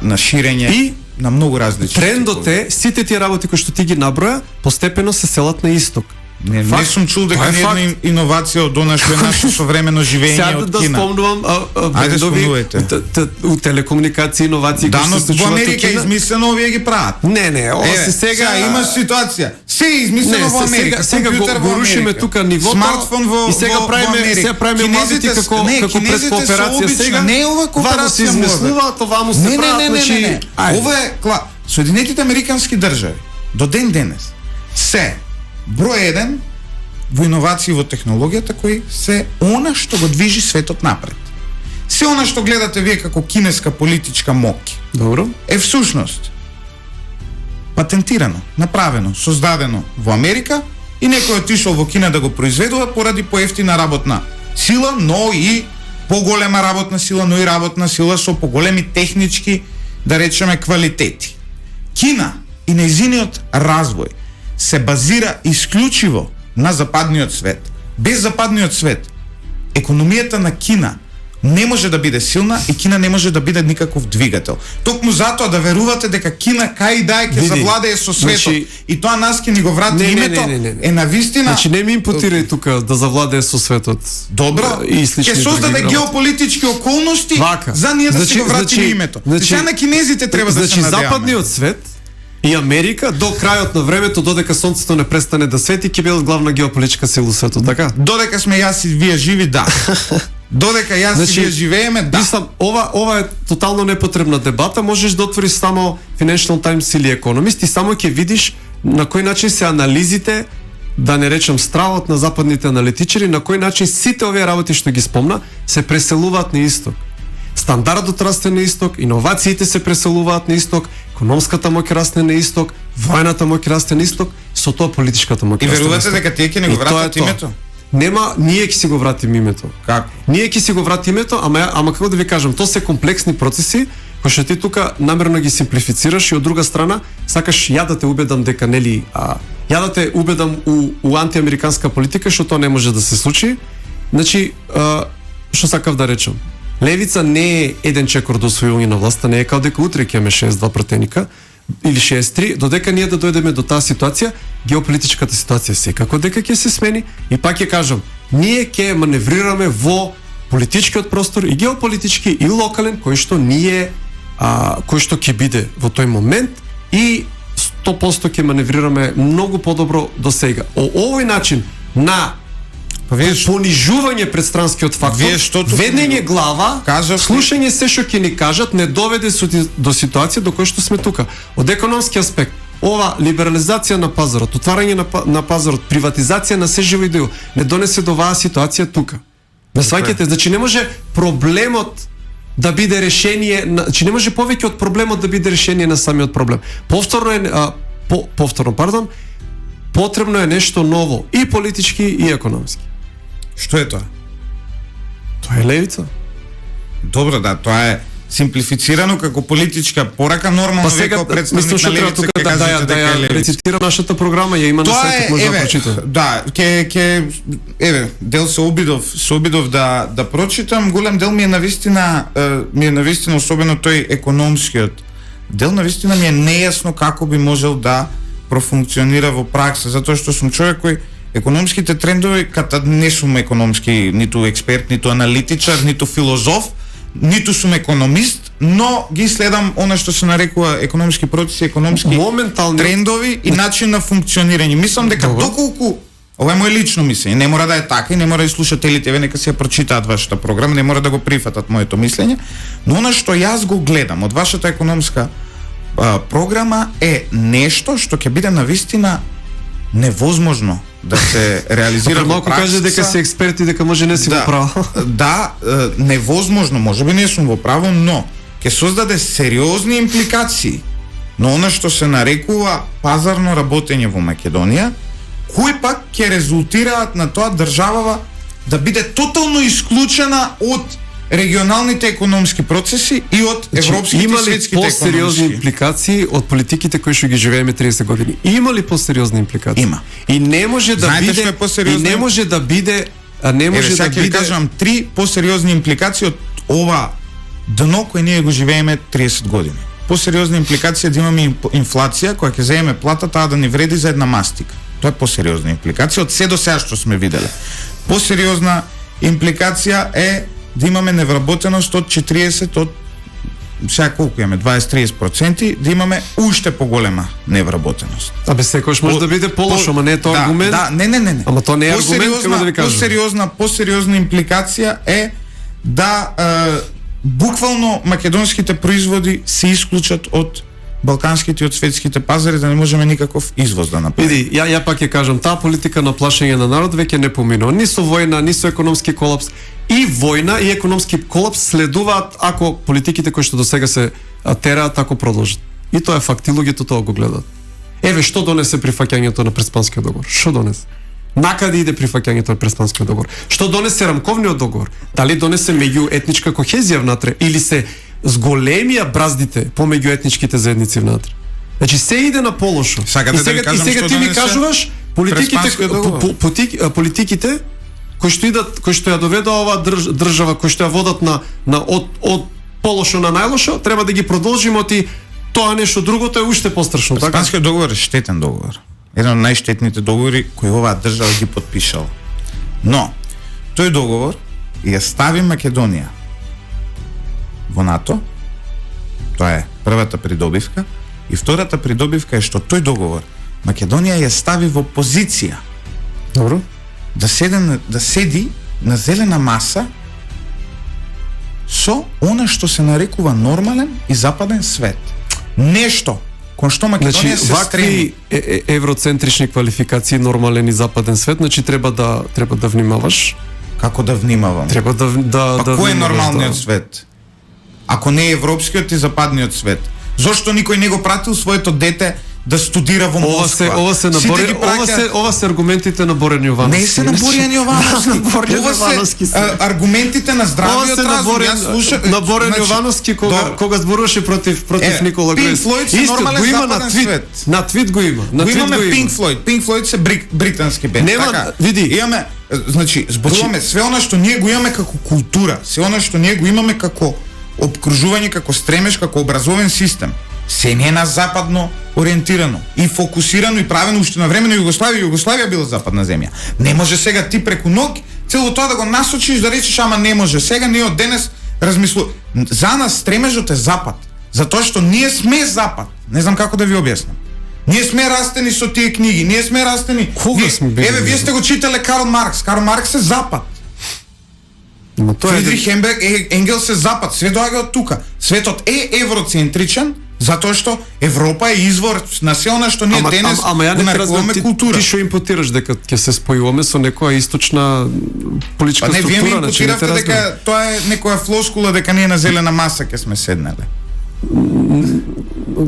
на ширење и на многу различни. Трендот е сите тие работи кои што ти ги наброја постепено се селат на исток. Не сум чул дека една иновација од она што е наше современо живење од Кина. Сега да спомнувам у телекомуникации иновации кои се случуваат во Америка. Да, но во Америка измислено овие ги прават. Не, сега имаш ситуација. Се измислено во Америка. Сега го рушиме тука нивото. Смартфон и сега правиме младите како пред кооперација сега. Не е ова кооперација. се измислуваат, оваму се прават, значи ова е Соединетите американски држави до ден денес се број еден во иновации во технологијата кои се она што го движи светот напред. Се она што гледате вие како кинеска политичка моќ. Добро. Е всушност патентирано, направено, создадено во Америка и некој отишол во Кина да го произведува поради поевтина работна сила, но и поголема работна сила, но и работна сила со поголеми технички, да речеме, квалитети. Кина и нејзиниот развој се базира исклучиво на западниот свет. Без западниот свет, економијата на Кина не може да биде силна и Кина не може да биде никаков двигател. Токму затоа да верувате дека Кина кај да ќе завладее со светот, значи, и тоа нас ќе ни го врати името, е навистина. Значи не ми импутирај тука да завладее со светот. Добро, и слични ќе создаде други геополитички околности за ние да си го вратиме името. Сега на кинезите треба да се надеваме. Значи западниот свет и Америка до крајот на времето, додека сонцето не престане да свети, ќе бидат главна геополитичка сила во светот, така? Додека сме јас и вие живи, да. Додека јас и вие живееме, да. Мислам, ова е тотално непотребна дебата, можеш да отвориш само Financial Times или Economist и само ќе видиш на кој начин се анализите, да не речем стравот на западните аналитичари, на кој начин сите овие работи што ги спомна се преселуваат на исток. Стандардот расте на исток, иновациите се преселуваат на исток, економската моќ расте на исток, војната моќ расте на исток, со тоа политичката моќ расте на исток. И верувате дека тие ќе не го вратат името? Нема, ние ќе си го вратиме името. Како? Ние ќе си го вратиме името, ама како да ви кажам, тоа се комплексни процеси кои што ти тука намерно ги симплифицираш и од друга страна сакаш ја да те убедам дека нели ја да те убедам у антиамериканска политика, што тоа не може да се случи. Значи, што сакав да речам? Левица не е еден чекор до освојување на власта, не е као дека утре ќе имаме 62 пратеника или 63, додека ние да дојдеме до таа ситуација, геополитичката ситуација секако дека ќе се смени и пак ќе кажам, ние ќе маневрираме во политичкиот простор и геополитички и локален кој што ние кој што ќе биде во тој момент и 100% ќе маневрираме многу подобро до сега. Овој начин на понижување пред странскиот фактор, ведење глава, слушање се што ќе ни кажат, не доведе до ситуација до која што сме тука. Од економски аспект, ова либерализација на пазарот, отварање на пазарот, приватизација на се живо и дело, не донесе до оваа ситуација тука. Не сваќате, значи не може проблемот да биде решение, значи не може повеќе од проблемот да биде решение на самиот проблем. Потребно е нешто ново, и политички и економски. Што е тоа? Тоа е левица. Добро, да, тоа е симплифицирано како политичка порака, нормално како представник на левица ќе кажете дека е левица. Рецитира нашата програма, ја има на сајтот, може да прочитам. Да, дел се обидов да прочитам, голем дел ми е навистина особено тој економскиот дел, навистина ми е нејасно како би можел да профункционира во пракса, затоа што сум човек кој економските трендови, ката не сум економски ниту експерт, ниту аналитичар, ниту филозоф, ниту сум економист, но ги следам она што се нарекува економски процеси, економски трендови и начин на функционирање. Мислам дека доколку, ова е моje лично мислење, не мора да е така и не мора и слушателите нека се ја прочитаат вашата програма, не мора да го прифатат моето мислење, но она што јас го гледам од вашата економска програма е нешто што ќе биде навистина невозможно да се реализира во пракса. Каже дека се експерти, дека може не си во право. Да, невозможно, можеби не сум во право, но ќе создаде сериозни импликации на она што се нарекува пазарно работење во Македонија, кои пак ќе резултираат на тоа државава да биде тотално исклучена од регионалните економски процеси и од европските и светските економски. Има ли посериозни импликации од политиките кои што ги живееме 30 години? Има ли посериозни импликации? Има. И не може да биде, не може да биде, ќе кажам 3 посериозни импликации од ова дно кое ние го живееме 30 години. Посериозна импликација да имаме инфлација која ќе земе плата таа да ни вреди за една мастика. Тоа е посериозна импликација од се до сега што сме виделе. Посериозна импликација е да имаме невработеност од 40 од сега колку имаме 20-30%, да имаме уште поголема невработеност. Абе секојаш може да биде полошо, ама не е тоа аргумент. Да, не. Ама тоа не е аргумент, како да ви кажам. Посериозна импликација е да буквално македонските производи се исклучат од балканските и од светските пазари, да не можеме никаков извоз да направиме. Види, ја пак ќе кажам, таа политика на плашење на народ веќе не поминува. Ни со војна, ни со економски колапс. И војна и економски колапс следуваат ако политиките кои што до сега се тераат ако продолжат. И тоа е факт, и луѓето тоа го гледаат. Еве што донесе прифаќањето на Преспанскиот договор? Што донесе? Накаде иде прифаќањето на Преспанскиот договор? Што донесе рамковниот договор? Дали донесе меѓуетничка кохезија внатре или се зголемија браздите помеѓу етничките заедници внатре? Значи се иде на полошо. Сакате да ви кажам што ти ми донесе кажуваш Преспанскиот договор? политиките кои што ја доведоа оваа држава, кои што ја водат од полошо на најлошо, треба да ги продолжиме оти тоа нешто другото е уште пострашно, така? Преспанскиот договор е штетен договор. Еден од најштетните договори кои оваа држава ги потпишала. Но тој договор ја стави Македонија во НАТО. Тоа е првата придобивка. И втората придобивка е што тој договор Македонија ја стави во позиција Добро. да седи на зелена маса со она што се нарекува нормален и западен свет. Нешто кон што Македонија се стреми. Евроцентрични квалификации, нормален и западен свет, значи треба да внимаваш. Како да внимавам? Треба да Па кој е внимаваш, нормалниот да. свет? Ако не е европскиот и западниот свет. Зошто никој не го пратил своето дете да студира во Москва? Ова се аргументите на Борен Јовановски. Не се на Борен Јовановски. Ова се аргументите на здравиот разум. На Борен Јовановски кога зборуваше против Никола Гројс. Pink Floyd се нормален западен свет. На твит го има. Го имаме Pink Floyd. Pink Floyd се британски бенд. Нема, види. Имаме, значи, зборуваме све она што ние го имаме како култура, све она што ние го имаме како обкружување, како стремеж, како образовен систем. Се не е на западно ориентирано и фокусирано и правено уште на време на Југославија. Југославија била западна земја. Не може сега ти преку ноќ цело тоа да го насочиш, да речеш ама не може. Сега ние од денес размислу. За нас стремежот е запад. Затоа што ние сме запад. Не знам како да ви објаснам. Ние сме растени со тие книги. Ние сме растени. Еве, вие сте го читале Карл Маркс. Карл Маркс е запад. Фридрих Енгелс е запад. Све доаѓа од тука. Светот е евроцентричен, затоа што Европа е извор на се она што ние денес го нарекуваме култура. Ти што импутираш дека ќе се спојуваме со некоја источна политичка структура? Па не, вие ми импутиравте дека тоа е некоја флоскула дека ние на зелена маса ќе сме седнале.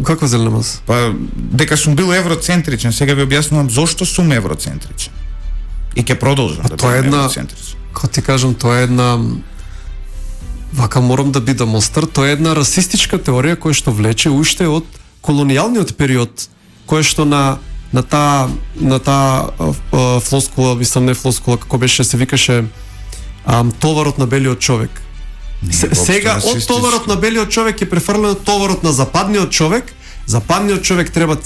Каква зелена маса? Па дека сум бил евроцентричен, сега ви објаснувам зошто сум евроцентричен. И ќе продолжам да бидам евроцентричен. Како ти кажам, тоа е една вака морам да бидам остар, тоа е една расистичка теорија која што влече уште од колонијалниот период, која што на таа флоскула, мислам не флоскула, како беше се викаше товарот на белиот човек. Сега од товарот на белиот човек е префрлен товарот на западниот човек. Западниот човек треба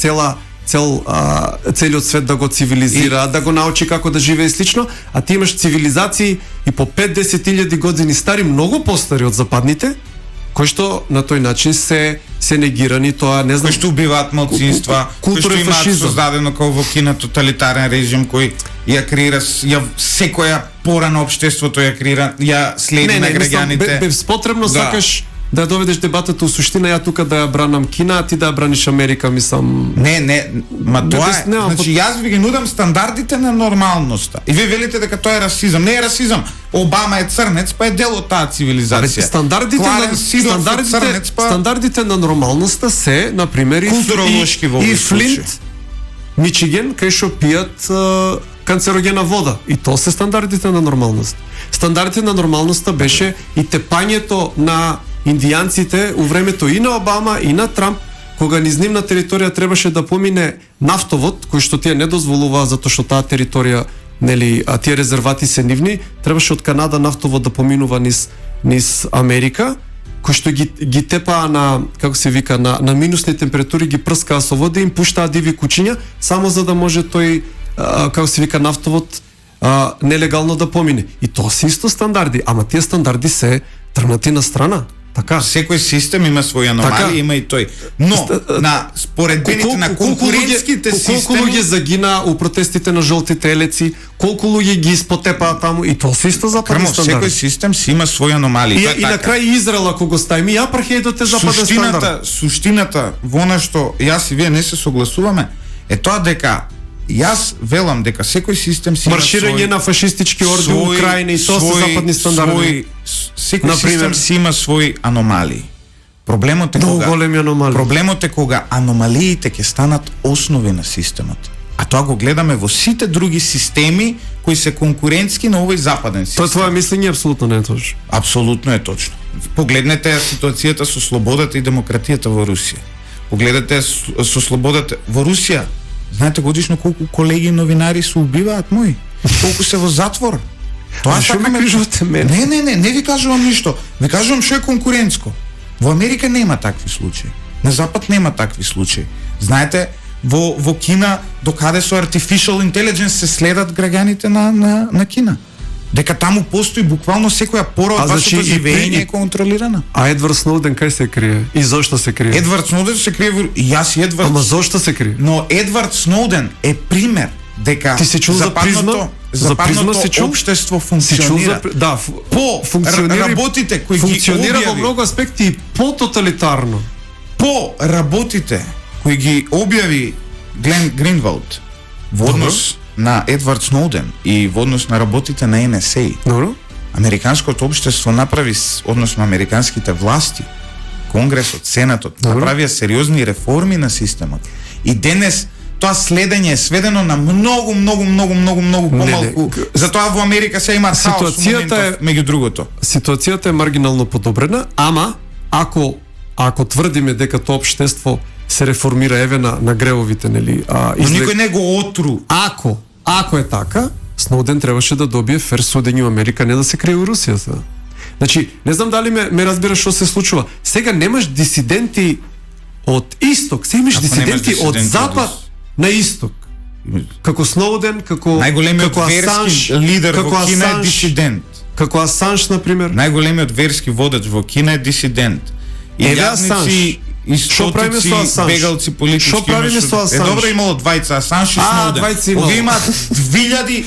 целиот свет да го цивилизира, да го научи како да живее слично, а ти имаш цивилизации и по 5-10 години стари, многу постари од западните, кои што на тој начин се негирани, тоа не знам. Кои што убиваат малцинства, кои што имаат создадено како во Кина тоталитарен режим кој ја креира секоја пора на општеството ја следи на граѓаните. Без потребно сакаш да ја доведеш дебатата у суштина, ја тука да ја бранам Кина, а ти да ја браниш Америка, мислам. Ма тоа е. Значи јас ви ги нудам стандардите на нормалноста. И вие велите дека тоа е расизам. Не е расизам. Обама е црнец, па е дел од таа цивилизација. Стандардите на нормалноста се, на пример, и Флинт, Мичиген, кај што пијат канцерогена вода. И тоа се стандардите на нормалност. Стандардите на нормалноста беше и тепањето на индијанците у времето и на Обама и на Трамп, кога низ нивна територија требаше да помине нафтовод, кој што тие не дозволуваа затоа што таа територија, нели, а тие резервати се нивни, требаше од Канада нафтовод да поминува низ Америка, кој што ги тепаа на, како се вика, на минусни температури, ги прскаа со вода и им пуштаа диви кучиња, само за да може тој, како се вика, нафтовод нелегално да помине. И тоа се исто стандарди, ама тие стандарди се тргнати на страна. Така. Секој систем има своја аномалија, има и тој. Но на споредбените на конкурентските системи, колку луѓе загина у протестите на жолтите елеци, колку луѓе ги испотепаа таму, и тоа се исто западен стандард. Секој систем си има своја аномалија. И на крај Израел ако го ставиме, и апартеидот е западен стандард. Суштината во она што јас и вие не се согласуваме е тоа дека јас велам дека секој систем си марширање на фашистички орди во Украина и тоа се западни стандарди. Секој систем си има свои аномалии. Проблемот е кога аномалиите ќе станат основи на системот. А тоа го гледаме во сите други системи кои се конкурентски на овој западен систем. Тоа твое мислење апсолутно не е точно. Апсолутно е точно. Погледнете ситуацијата со слободата и демократијата во Русија. Погледате со слободата во Русија. Знаете годишно колку колеги новинари се убиваат мои? Колку се во затвор? Тоа Што ми кажувате мене? Не ви кажувам ништо. Ви кажувам што е конкурентско. Во Америка нема такви случаи. На Запад нема такви случаи. Знаете, во Кина докаде со artificial intelligence се следат граѓаните на Кина. Дека таму постои буквално секоја пора од вашето живење е контролирана. А Едвард Сноуден кај се крие? И зошто се крие? Едвард Сноуден се крие и јас и Едвард. Ама зошто се крие? Но Едвард Сноуден е пример дека ти си чул за Призма? За Призма си чул? Општество функционира. Да, функционира. Работите кои ги функционира објави во многу аспекти и по-тоталитарно. По работите кои ги објави Глен Гринвалд во однос на Едвард Сноуден и во однос на работите на NSA. Добро. Американското општество направи, односно американските власти, Конгресот, Сенатот, направија сериозни реформи на системот. И денес тоа следење е сведено на многу помалку. Затоа во Америка се има хаос меѓу другото. Ситуацијата е маргинално подобрена, ама ако тврдиме дека тоа општество се реформира еве на гревовите, нели, но никој не го отру. Ако е така, Сноуден требаше да добие фер судење во Америка, не да се крие во Русија сега. Значи, не знам дали ме разбираш што се случува. Сега немаш дисиденти од исток, сега имаш дисиденти од запад на исток. Како Сноуден, како најголемиот верски лидер во Кина е дисидент. Како Асанж, на пример. Најголемиот верски водеч во Кина е дисидент. Еве Асанж. Што правиме со Асанж? Бегалци политички. Што правиме со Асанж? Добро, имало двајца Асанж и Сноуден. Овие имаат 2000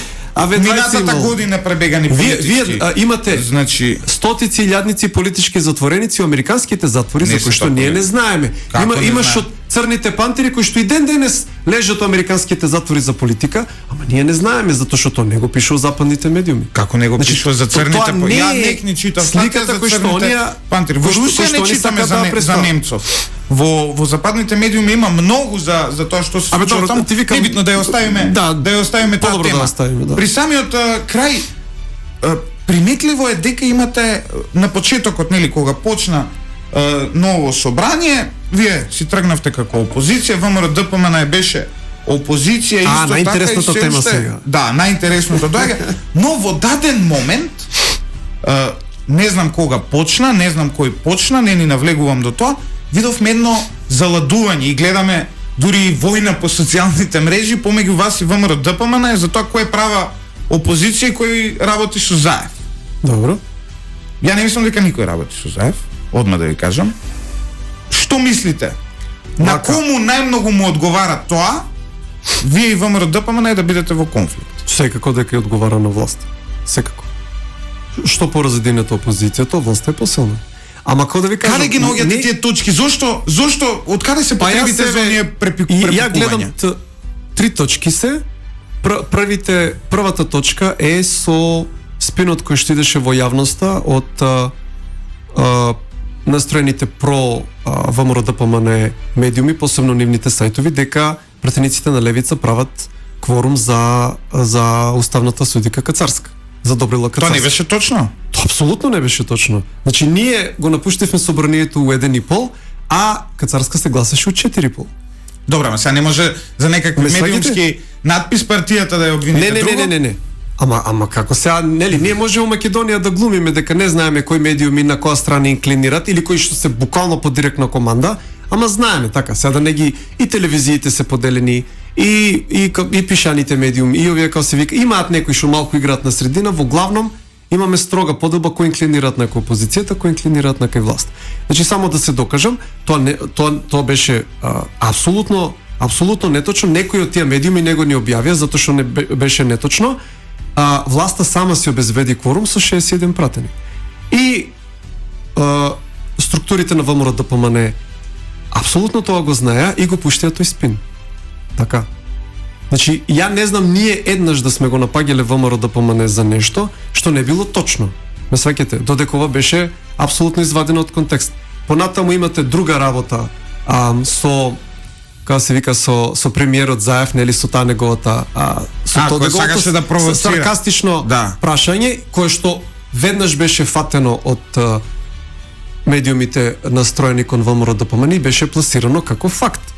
минатата година пребегани политички. Вие имате, значи, стотици илјадници политички затвореници во американските затвори, за кои што ние не знаеме. Имаш од црните пантери кои што и ден денес лежат во американските затвори за политика, ама ние не знаеме затоа што тоа не го пишува западните медиуми. Како не го пишува за црните пантери? Ја не читав сликата кој што оние пантери. Во Русија не читаме за немцов. Во западните медиуми има многу за тоа што се случува таму. Небитно да ја оставиме таа тема. При самиот крај приметливо е дека имате на почетокот, нели, кога почна ново собрание, вие си тргнавте како опозиција, ВМРО-ДПМН беше опозиција, исто така најинтересната тема сега. Да, најинтересното доаѓа, но во даден момент не знам кога почна, не знам кој почна, не ни навлегувам до тоа, видовме едно заладување и гледаме дури и војна по социјалните мрежи помеѓу вас и ВМРО-ДПМН за тоа кој права опозиција и кој работи со Заев. Добро. Ја не мислам дека никој работи со Заев, одма да ви кажам. Што мислите? На кому најмногу му одговара тоа, вие и ВМРО-ДПМН да бидете во конфликт? Секако дека ја одговара на власт. Секако. Што поразединета опозицијата, власта е посилна. Ама кога да ви кажам, каде ги наоѓате тие точки? Зошто од каде се потребите за оние препикувања? Ја гледам три точки се. Првата точка е со спинот кој што идеше во јавноста од настроените про ВМРО-ДПМН медиуми, посебно нивните сајтови, дека пратениците на левица прават кворум за уставната судика Кацарска. Задобрила Кацарска. Тоа не беше точно? Тоа апсолутно не беше точно. Значи ние го напуштивме собранието у 1,5, а Кацарска се гласаше у 4,5. Добра, ама сега не може за некакви медиумски надпис партијата да ја обвините друго? Не. Ама како сега, нели, ние можеме во Македонија да глумиме дека не знаеме кои медиуми на која страна инклинират или кои што се буквално под директна команда, ама знаеме така, сега да не ги и телевизиите се поделени, и пишаните медиуми, и овие како се вика, имаат некои што малку играат на средина, во главном имаме строга подоба кој инклинираат на опозицијата, кој инклинираат на кај власт. Значи само да се докажам, тоа беше апсолутно неточно, некои од тие медиуми не го ни објавија затоа што не беше неточно. Власта сама си обезбеди кворум со 61 пратени. И структурите на ВМРО-ДПМН апсолутно тоа го знаеа и го пуштија тој спин. Така. Значи, ја не знам ние еднаш да сме го напаѓале ВМРО-ДПМН за нешто што не било точно. Ме сваќате, додека ова беше апсолутно извадено од контекст. Понатаму имате друга работа со како се вика со премиерот Заев, нели, со таа неговата сакаше да провоцира саркастично прашање кое што веднаш беше фатено од медиумите настроени кон ВМРО ДПМН и беше пласирано како факт.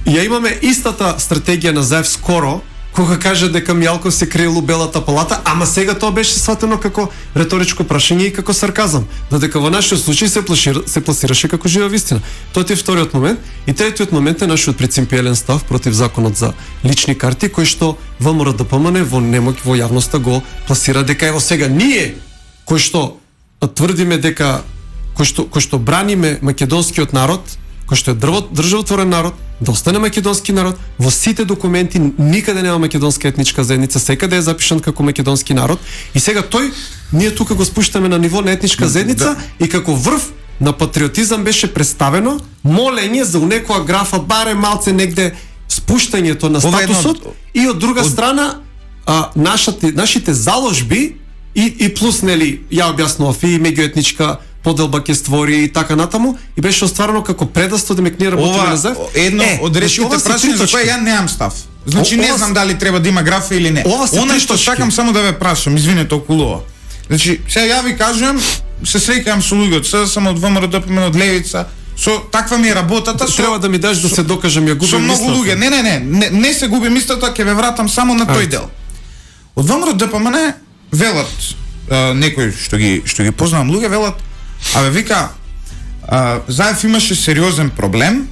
И ја имаме истата стратегија на ЗАЕВ скоро, кога каже дека Мјалков се крие у Белата палата, ама сега тоа беше сватено како реторичко прашање и како сарказам, додека во нашиот случај се пласираше како жива вистина. Тоа е вториот момент. И третиот момент е нашиот принципиелен став против законот за лични карти, кој што ВМРО ДПМН во немоќ во јавноста го пласира дека ево сега ние кои што тврдиме дека кој што браниме македонскиот народ, кој што е државотворен народ, да остане македонски народ, во сите документи никаде нема македонска етничка заедница, секаде е запишан како македонски народ и сега ние тука го спуштаме на ниво на етничка заедница и како врв на патриотизам беше представено молење за некоја графа баре малце негде спуштањето на статусот и од друга страна нашите заложби и плюс нели ја објаснував и меѓуетничка поделба ќе створи и така натаму и беше остварено како предасто да ние работиме на ЗАЕВ. Едно од ретките прашања за кои ја немам став. Значи не знам дали треба да има графа или не. Она што сакам само да ве прашам, извинете околу ова. Значи сега ја ви кажувам, се среќавам со луѓето, сам од ВМРО ДПМН од левица, со таква ми е работата, треба да ми даш да се докажам, ја губим мислата. Со многу луѓе. Не се губи мислата, ќе ве вратам само на тој дел. Од ВМРО ДПМН велат некои што ги познавам луѓе велат вика, ЗАЕВ имаше сериозен проблем.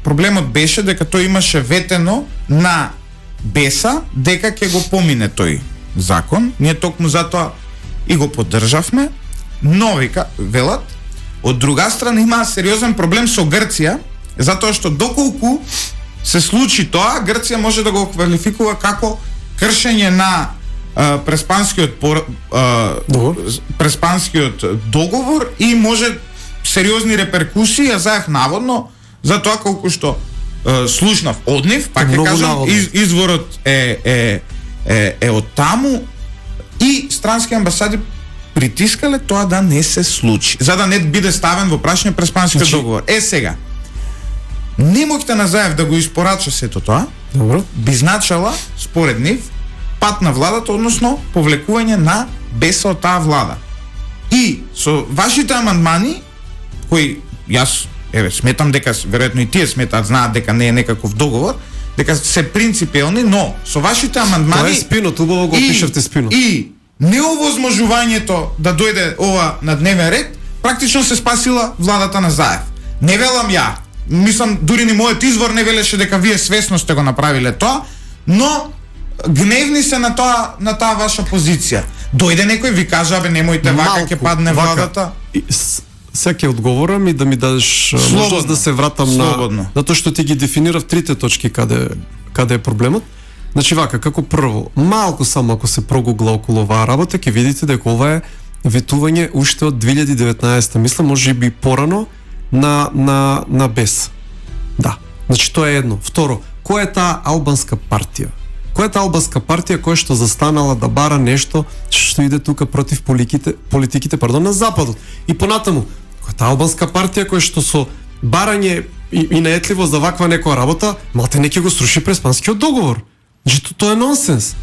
Проблемот беше дека тој имаше ветено на БЕСА дека ќе го помине тој закон. Ние токму затоа и го поддржавме. Но вика, велат, од друга страна има сериозен проблем со Грција, затоа што доколку се случи тоа, Грција може да го квалификува како кршење на преспанскиот договор и може сериозни реперкусии, а ЗАЕВ наводно за тоа колку што слушнав од нив, пак ќе кажам, изворот е од таму и странски амбасади притискале тоа да не се случи, за да не биде ставен во прашање преспанскиот договор. Сега, немоќта на ЗАЕВ да го испорача сето тоа, би значала, според нив, пат на владата, односно повлекување на БЕСА од таа влада. И со вашите амандмани, кои јас сметам дека веројатно и тие сметаат, знаат дека не е некаков договор, дека се принципиелни, но со вашите амандмани тоа е спинот, убаво го пишавте спинот. И неовозможувањето да дојде ова на дневен ред, практично се спасила владата на ЗАЕВ. Не велам ја. Мислам дури ни мојот извор не велеше дека вие свесно сте го направиле тоа, но гневни се на таа ваша позиција. Дојде некој ви кажа, немојте вака, ќе падне владата. Сега ќе одговорам и да ми дадеш можност да се вратам на затоа што ти ги дефинирав трите точки каде е проблемот. Значи вака, како прво, малку само ако се прогугла околу оваа работа, ќе видите дека ова е ветување уште од 2019, мислам, може би порано на БЕС. Да. Значи тоа е едно. Второ, која е таа албанска партија? Која е таа албанска партија која што застанала да бара нешто што иде тука против политиките на Западот? И понатаму, која е таа албанска партија која што со барање и наетливост за ваква некоја работа, малте не ќе го сруши преспанскиот договор. Значи тоа е нонсенс.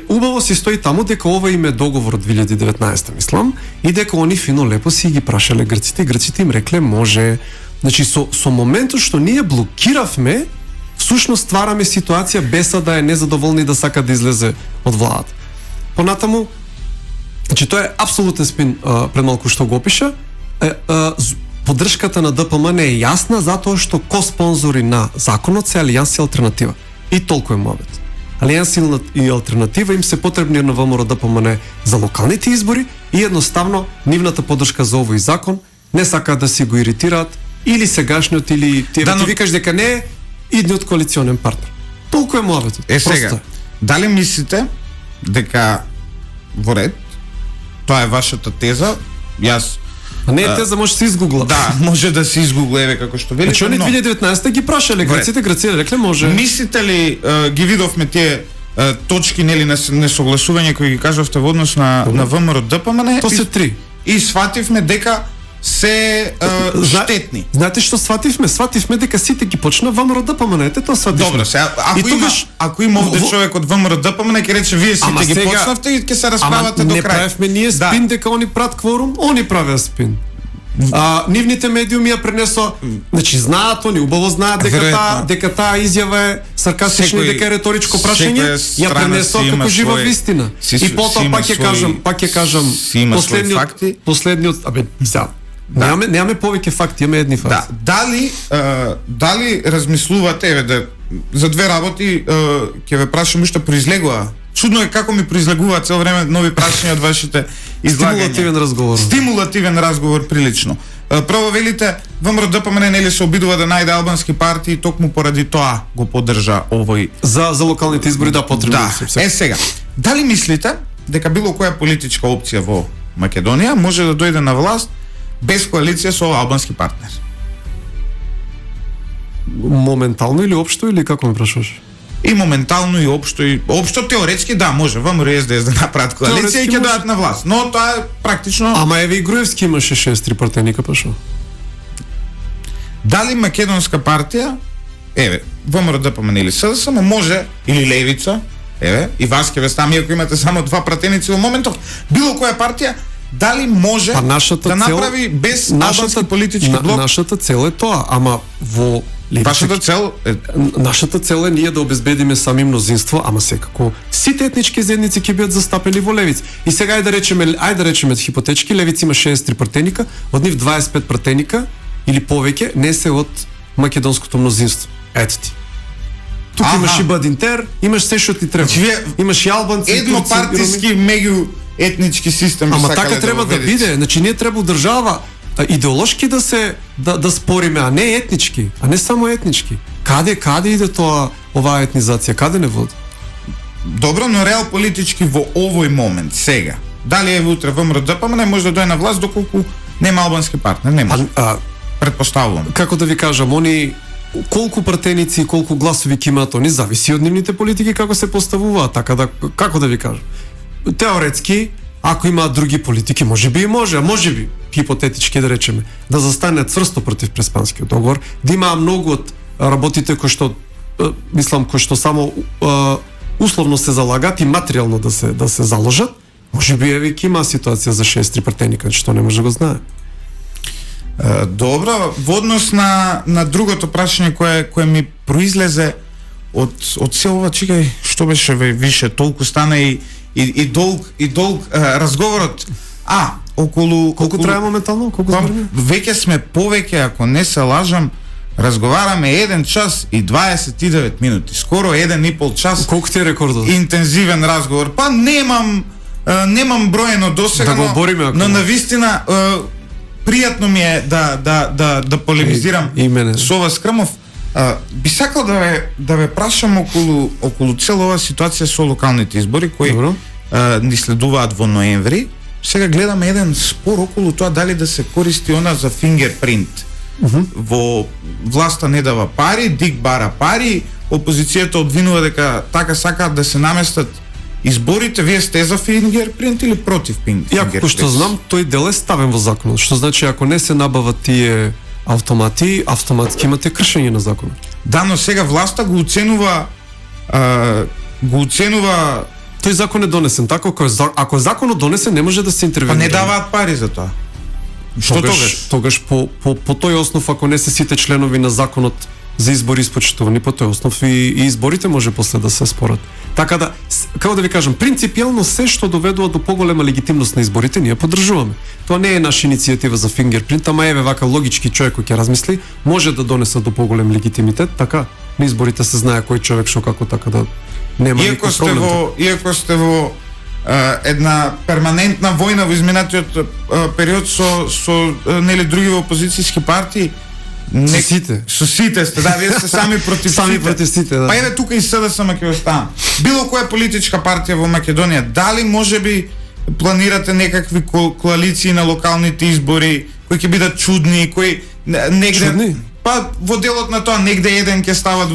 Убаво си стои таму дека ова им е договор од 2019, мислам, и дека они фино лепо си ги прашале грците и грците им рекле може. Значи со моментот што ние блокиравме, всушност ствараме ситуација БЕСА да е незадоволна и да сака да излезе од владата. Понатаму, значи тоа е апсолутен спин пред малку што го опиша. Поддршката на ДПМН е јасна затоа што коспонзори на законот се Алијанс и Алтернатива. И толку е мобет. Алијанс и Алтернатива им се потребни на ВМРО ДПМН за локалните избори и едноставно нивната поддршка за овој закон не сакаат да си го иритираат или сегашниот или ти викаш дека не е идниот коалиционен партнер. Толку е муабетот. Сега, дали мислите дека во ред, тоа е вашата теза, јас не е теза, може да се изгугла. Да, може да се изгугла, еве како што велите. Значи, они 2019 ги прашале грците рекле може. Мислите ли, ги видовме тие точки нели на несогласување кои ги кажавте во однос на ВМРО ДПМН? То се 3. И свативме дека се штетни. Знаете што свативме? Свативме дека сите ги почна ВМРО ДПМН, тоа свативме. Добро, сега ако има овде човек од ВМРО ДПМН ќе рече вие сите ги почнавте и ќе се расправате до крај. Не правевме ние спин дека они прават кворум, они правеа спин. Нивните медиуми ја пренесо, значи знаат они, убаво знаат дека таа изјава е саркастична и дека е реторичко прашање, ја пренесо како жива вистина. И потоа пак ќе кажам последниот, сега немаме повеќе факти, имаме едни факти. Дали размислувате, еве за две работи ќе ве прашам уште произлегува. Чудно е како ми произлегуваат цело време нови прашања од вашите излагања. Стимулативен разговор прилично. Прво велите, ВМРО-ДПМН нели се обидува да најде албански партии, токму поради тоа го поддржа овој за локалните избори, потребно. Сега, дали мислите дека било која политичка опција во Македонија може да дојде на власт без коалиција со албански партнер? Моментално или општо, или како ме прашуваш? И моментално и општо теоретски да може ВМРО и СДС да направат коалиција и ќе дојдат на власт, но тоа е практично. Ама еве и Груевски имаше 6 партеника, па шо? Дали македонска партија, еве, ВМРО-ДПМН или СДСМ може, или Левица, еве, и вас ќе ве стам, иако имате само 2 пратеници во моментов, било која партија, дали може да направи без албански политички блок? Нашата цел е тоа, ама во Вашата цел е... Нашата цел е ние да обезбедиме сами мнозинство, ама секако сите етнички заедници ќе бидат застапени во Левица. И сега ајде да речеме хипотетички, Левица има 63 пратеника, од нив 25 пратеника или повеќе не се од македонското мнозинство. Ето ти. Тук имаш и Бадинтер, имаш се што ти треба. Имаш и албанци, еднопартиски меѓу етнички систем. Ама така треба да биде, значи ние треба држава идеолошки да спориме, а не етнички, а не само етнички. Каде иде тоа оваа етнизација, каде не води? Добро, но реал политички во овој момент сега. Дали е утре ВМРО-ДПМН може да дојде на власт доколку нема албански партнер, не може. Предпоставувам. Како да ви кажам, они колку пратеници и колку гласови ќе имаат, они зависи од нивните политики како се поставуваат, така да како да ви кажам. Теоретски, ако имаат други политики, можеби и може, а можеби хипотетички да речеме, да застанат цврсто против Преспанскиот договор, да имаа многу од работите кои што кои што само условно се залагат и материјално да се заложат, можеби еве ќе има ситуација за 6 пратеника, што не може да го знае. Добро, во однос на другото прашање кое ми произлезе од се ова, чекај, што беше више, толку стана и долг разговорот. Околу колку трае моментално? Колку зборуваме? Веќе сме повеќе, ако не се лажам, разговараме 1 час и 29 минути, скоро 1,5 час. Колку ти е рекордот? Интензивен разговор. Па немам броено досега, да го бориме, но навистина пријатно ми е да полемизирам со ова Скрмов. Би сакал да ве прашам околу цела оваа ситуација со локалните избори кои ни следуваат во ноември. Сега гледаме еден спор околу тоа дали да се користи она за фингерпринт. Во власта не дава пари, ДИК бара пари, опозицијата обвинува дека така сакаат да се наместат изборите. Вие сте за фингерпринт или против фингерпринт? Ја, што знам, тој дел е ставен во законот, што значи ако не се набават тие автоматски имате кршење на законот. Да, но сега власта го оценува тој закон е донесен така, ако законот донесен не може да се интервенира. Па не даваат пари за тоа. Што тогаш по тој основ, ако не се сите членови на законот за избори испочитувани по тој основ и изборите може после да се спорат. Така да, како да ви кажам, принципијално се што доведува до поголема легитимност на изборите ние поддржуваме. Тоа не е наша иницијатива за фингерпринт, ама еве вака логички човек кој ќе размисли, може да донесе до поголем легитимитет, така на изборите се знае кој човек што како, така да нема никој проблем. Иако сте во една перманентна војна во изминатиот период со нели други опозицијски партии, Со сите сте, да, вие сте сами против сите. Да. Па еве тука и СДСМ ќе останам. Било која политичка партија во Македонија, дали можеби планирате некакви коалиции на локалните избори кои ќе бидат чудни, кои негде чудни? Па во делот на тоа негде еден ќе стават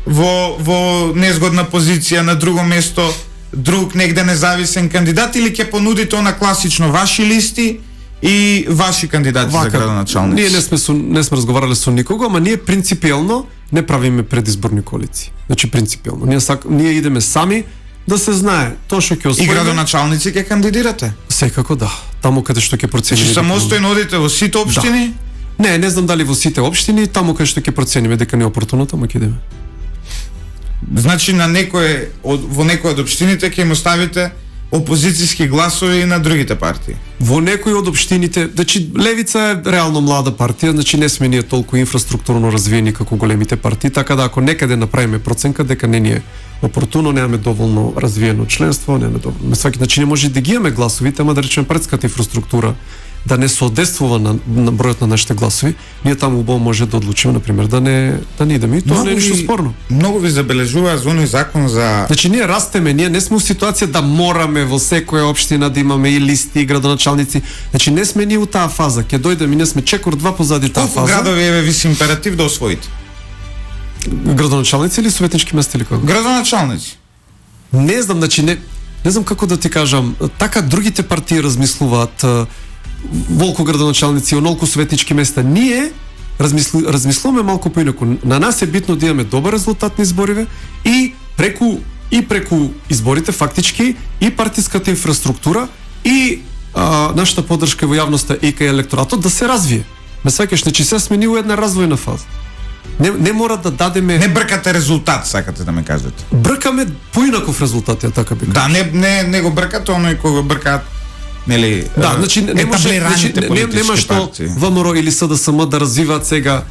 во незгодна позиција, на друго место друг негде независен кандидат, или ќе понудите она класично ваши листи и ваши кандидати за градоначалници? Ние не сме разговарале со никого, ама ние принципиелно не правиме предизборни коалиции. Значи принципиелно. Ние идеме сами да се знае тоа што ќе освоиме. И градоначалници ќе кандидирате? Секако да. таму каде што ќе процениме. Значи самостојно одите во сите општини? Да. Не знам дали во сите општини, таму каде што ќе процениме дека не е опортуно, таму ќе идеме. Значи во некој од општините ќе му ставите опозицијски гласови на другите партии. Во некои од општините, значи Левица е реално млада партија, значи не сме ние толку инфраструктурно развиени како големите партии, така да ако некаде направиме проценка дека не ни е опортуно, немаме доволно развиено членство, немаме доволно. Значи не може да ги имаме гласовите, ама да речеме партиската инфраструктура да не соодействува на бројот на нашите гласови, ние таму убаво може да одлучиме на пример да не идеме и тоа не е ништо спорно. Многу ви забележува за оној закон за Значи ние растеме, ние не сме во ситуација да мораме во секоја општина да имаме и листи и градоначалници. Значи не сме ние у таа фаза, ќе дојдеме, ние сме чекор 2 позади таа колку фаза. градови е вис императив да освоите? Градоначалници или советнички места или како? Градоначалници. Не знам, значи не знам како да ти кажам, така другите партии размислуваат, волку градоначалници, онолку советнички места. Ние размислуваме малку поинаку. На нас е битно да имаме добар резултат на избориве и преку изборите фактички и партиската инфраструктура и нашата поддршка во јавноста и кај електоратот да се развие. Ме сваќаш, значи се сме ние у една развојна фаза. Не мора да дадеме. Не бркате резултат, сакате да ме кажете. Бркаме поинаков резултат, ја така би кажа. Да, не го бркате оној кој го бркаат, нели? Да, значи не може, нема што ВМРО или СДСМ да развиваат сега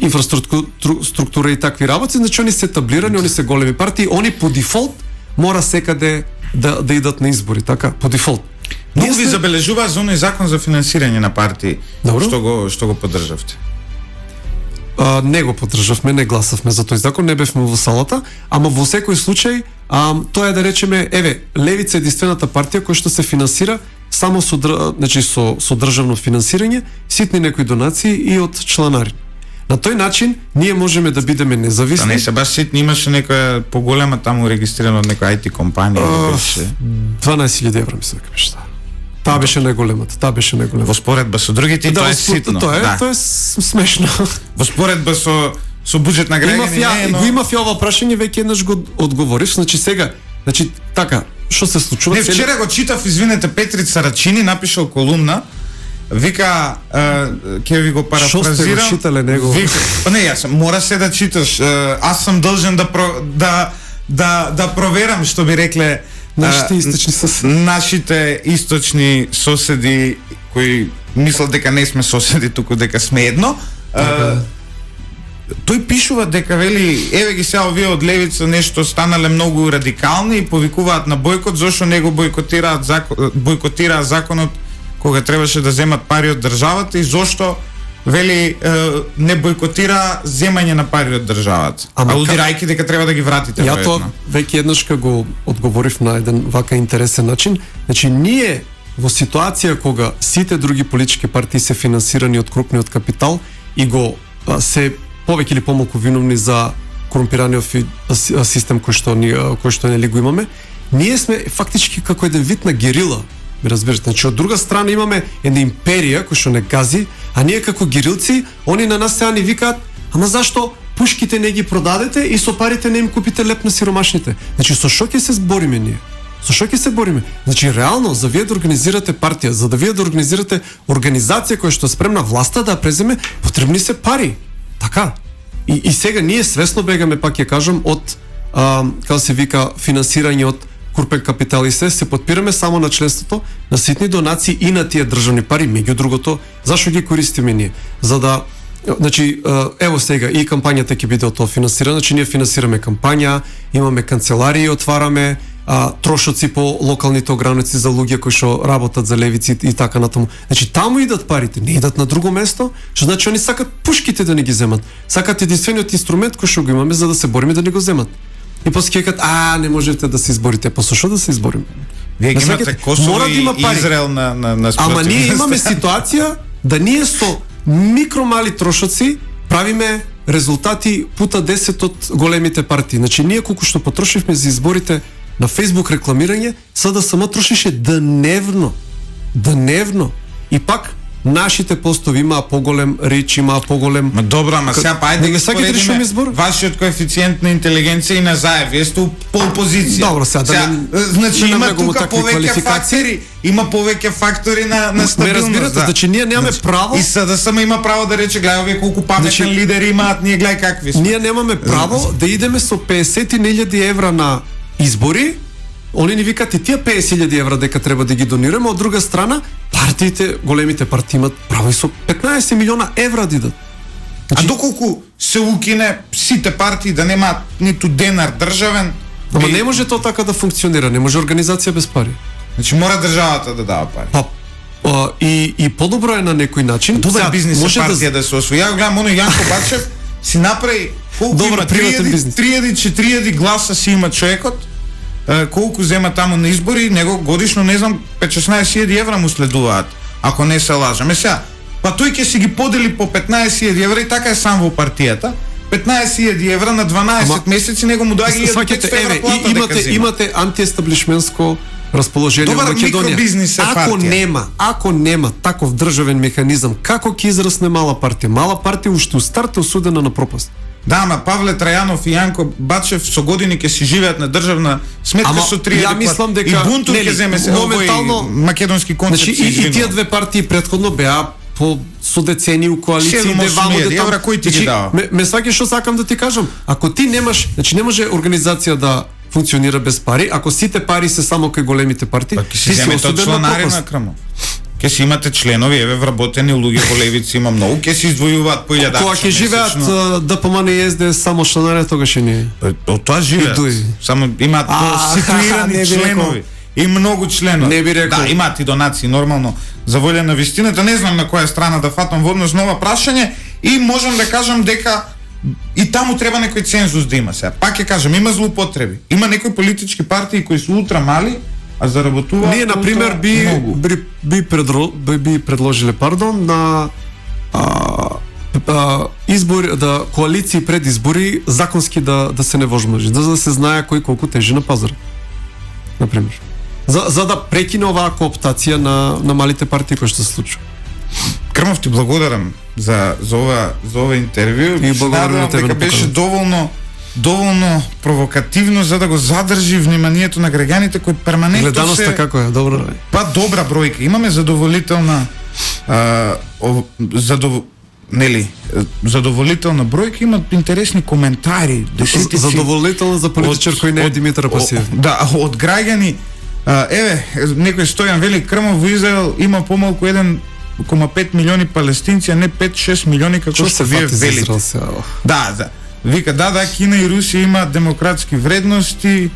инфраструктура и такви работи, значи они се таблирани, они се големи партии, они по дефолт мора секаде да идат на избори, така, по дефолт. Многу ви забележува за оној закон за финансирање на партии, што го поддржавте. Не го поддржавме, не гласавме за тој закон, не бевме во салата, ама во секој случај тоа е да речеме, Левица е единствената партија која што се финансира само со државно финансирање, ситни некои донации и од чланари. На тој начин ние можеме да бидеме независни. Не се баш ситни, имаше некоја поголема таму регистрирана од некоја IT компанија, беше 12.000 евра мислам дека беше. Таа беше најголемата, Во споредба со другите, тоа е ситно. Тоа е смешно. Во споредба со буџет на граѓани, го имав ја ова прашање, веќе еднаш го одговориш, значи така, што се случува? Не, вчера го читав, извинете, Петрица Рачини напишал колумна, вика, ќе ви го парафразирам. Што сте го читале него? Не, јас мора се да читаш. Аз сум должен да проверам, што би рекле нашите источни соседи кои мислат дека не сме соседи, туку дека сме едно. Тој пишува дека вели, еве ги сега овие од Левица нешто станале многу радикални и повикуваат на бойкот, зашто него бойкотираа законот кога требаше да земат пари од државата и зошто вели не бойкотира земање на пари од државата. Алудирајќи дека треба да ги вратите. Ја тоа веќе еднаш го одговорив на еден вака интересен начин. Значи ние во ситуација кога сите други политички партии се финансирани од крупниот капитал и го се повеќе или помалку виновни за корумпираниот систем кој што нели го имаме, ние сме фактички како еден вид на герила. Ме разбирате, значи од друга страна имаме една империја која што не гази, а ние како герилци, они на нас сега ни викаат, ама зашто пушките не ги продадете и со парите не им купите леп на сиромашните? Значи со што ќе се збориме ние? Со што ќе се бориме? Значи реално за вие да организирате партија, за да вие да организирате организација која што е спремна власта да преземе, потребни се пари. Така. И сега ние свесно бегаме, пак ја кажам, од како се вика финансирање од крупен капитал и се подпираме само на членството, на ситни донации и на тие државни пари, меѓу другото, зашто ги користиме ние? За да, значи, ево сега и кампањата ќе биде од тоа финансирана, значи ние финансираме кампања, имаме канцеларии, отвараме, трошоци по локалните ограници за луѓе кои што работат за Левици и така натаму. Значи таму идат парите, не идат на друго место, што значи они сакат пушките да не ги земат. Сакат единствениот инструмент кој што го имаме за да се бориме да не го земат. И после ќе кажат, не можете да се изборите. Па со што да се избориме? Вие ги имате Косово и Израел на Ама ние имаме ситуација да ние со микромали трошоци правиме резултати пута 10 од големите партии. Значи ние колку што потрошивме за изборите на Facebook рекламирање, СДСМ трошише дневно. И пак нашите постови имаа поголем реч, имаа поголем. Ма добро, ама сега ајде Не да сакате ли шум избор? вашиот коефициент на интелигенција и на заев, вие сте у пол позиција. Добро, сега значи не има навлегуваме тука такви повеќе квалификации. фактори, има повеќе фактори на Ме стабилност. разбирате, Да. значи ние немаме право. И СДСМ има право да рече, гледај овие колку паметен Значи, лидери имаат, ние гледај какви сме. Ние немаме право да идеме со 50.000 евра на избори. Они ни викат и тие 50.000 евра дека треба да ги донираме, од друга страна партиите, големите партии имат право и со 15 милиона евра да идат. А доколку се укине сите партии да немаат ниту денар државен, Ама не може тоа така да функционира, не може организација без пари. значи мора државата да дава пари. Па и подобро е на некој начин. Добар Сега, бизнес е може партија да се освои. Ја гледам, оној Јанко Бачев си направи колку Добар има приватен 3000, бизнес. 4000 гласа си има човекот. Колку зема таму на избори, него годишно не знам 15.000 евра му следуваат, ако не се лажам. Сега, па тој ќе си ги подели по 15.000 евра и така е сам во партијата. 15.000 евра на 12 месеци, него му доаѓа 1500 евра плата. Имате антиестаблишментско расположение Добар во Македонија. микробизнис е Ако партија. нема таков државен механизам, како ќе израсне мала партија? Мала партија уште у старт е осудена на пропаст. Да, ама Павле Трајанов и Јанко Бачев со години ќе си живеат на државна сметка Ама со 3 ја мислам дека и бунтов ќе земе се моментално македонски концепт. Значи и тие две партии претходно беа по со децени у коалиции, 7-8 евра, кој ти ги дава? Ме сваќаш што сакам да ти кажам. Ако ти немаш, значи не може организација да функционира без пари, ако сите пари се само кај големите партии, Па ќе си земете од чланарина крамо. Ќе си имате членови, еве вработени луѓе во левици има многу, ќе се издвојуваат по 1000 кога ќе живеат ДПМН и СДС само членари, тогаш и ние. Од тоа живеат. Само имаат ситуирани не би членови. И многу членови. Не би рекол. Да, имаат и донации нормално за волја на вистината. Не знам на која страна да фатам во однос на ова прашање и можам да кажам дека и таму треба некој цензус да има сега. Пак ќе кажам, има злоупотреби. Има некои политички партии кои се ултра мали, а заработуваат. Ние на пример би предложиле на избори, да коалиции пред избори законски да се невозможи, да се знае кој колку тежи на пазар. На пример. За да прекине оваа кооптација на малите партии кои што се случува. Крмов, ти благодарам за ова интервју. И благодарам на тебе дека беше доволно провокативно за да го задржи вниманието на граѓаните кои перманентно гледаноста како е, добро. Па добра бројка. Имаме задоволителна задоволителна бројка, имат интересни коментари, десетици. Задоволително за политичар кој не е Димитар Пасиев. Да, од граѓани. Еве, некој Стојан вели Крмов во Израел има помалку 1,5 милиони палестинци, а не 5-6 милиони како што вие велите. Да. Вика, да, Кина и Русија имаат демократски вредности.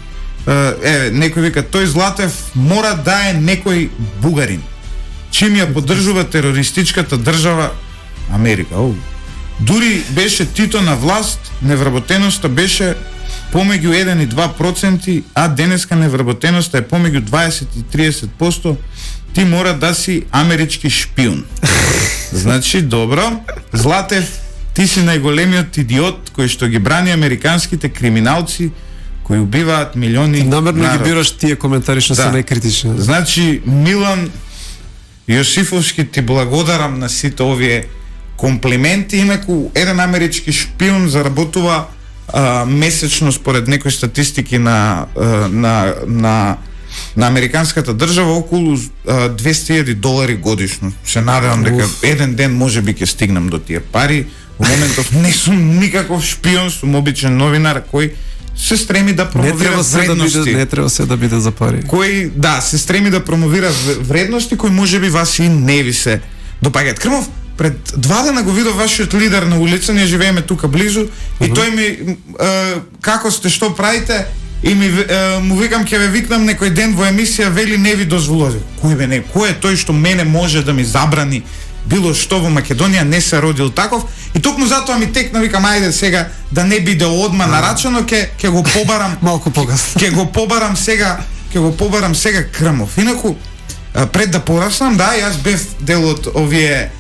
Еве, некој вика, тој Златев мора да е некој бугарин. Чим ја поддржува терористичката држава Америка. Дури беше Тито на власт, невработеноста беше помеѓу 1 и 2%, а денеска невработеноста е помеѓу 20 и 30%. Ти мора да си амерички шпион. Значи, добро. Златев, ти си најголемиот идиот кој што ги брани американските криминалци кои убиваат милиони намерно народ. ги бираш тие коментари што се најкритични. Значи, Милан Јосифовски, ти благодарам на сите овие комплименти. Инаку, еден амерички шпион заработува месечно според некои статистики на американската држава околу $200,000 годишно. Се надевам дека еден ден може би ќе стигнам до тие пари. Во моментов не сум никаков шпион, сум обичен новинар кој се стреми да промовира вредности. Не треба се да биде за пари. Кој, се стреми да промовира вредности кои можеби вас и не ви се допаѓаат. Крмов, пред 2 дена го видов вашиот лидер на улица, ние живееме тука близу, и тој ми, како сте, што правите, и му викам, ќе ве викнам некој ден во емисија, вели не ви дозволува. Кој е тој што мене може да ми забрани било што во Македонија, не се родил таков, и токму затоа ми текна, викам, ајде сега да не биде одма нарачано, ќе го побарам малку погас. Ќе го побарам сега Крмов. Инаку пред да пораснам, јас бев дел од овие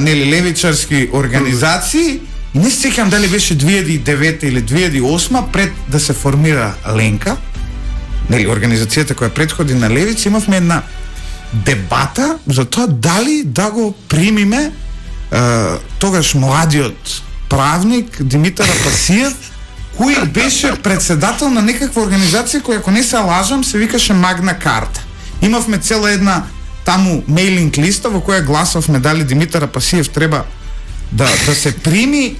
левичарски организации. Не се сеќам дали беше 2009 или 2008 пред да се формира Ленка, организацијата која претходи на левици, имавме една дебата за тоа дали да го примиме тогаш младиот правник Димитар Апасиев, кој беше председател на некаква организација која, ако не се лажам, се викаше Магна Карта. Имавме цела една таму мейлинг листа во која гласавме дали Димитар Апасиев треба да се прими.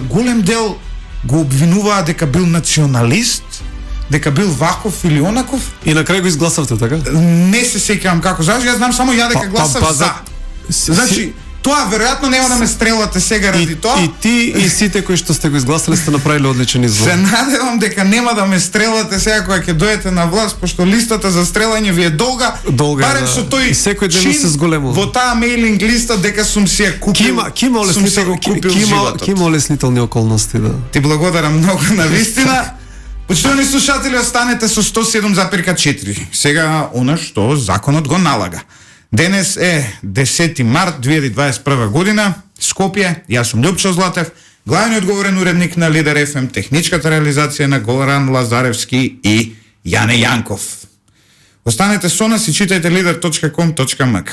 Голем дел го обвинуваа дека бил националист, дека бил ваков или онаков. И на крај го изгласавте, така? Не се сеќавам како зашто, јас знам само ја дека гласав за. Значи, тоа веројатно нема да ме стрелате сега ради тоа. И ти и сите кои што сте го изгласали сте направиле одличен избор. Се надевам дека нема да ме стрелате сега кога ќе дојдете на власт, пошто листата за стрелање ви е долга. да. Барем што тој и секој ден се зголемува. Во таа мейлинг листа дека сум си ја купил. Кима олеснителни околности, да. Ти благодарам многу на вистина. Почитувани слушатели, останете со 107,4. Сега она што законот го налага. Денес е 10 март 2021 година, Скопје, јас сум Љупчо Златев, главни одговорен уредник на Лидер ФМ, техничката реализација на Горан Лазаревски и Јане Јанков. Останете со нас и читајте lider.com.mk.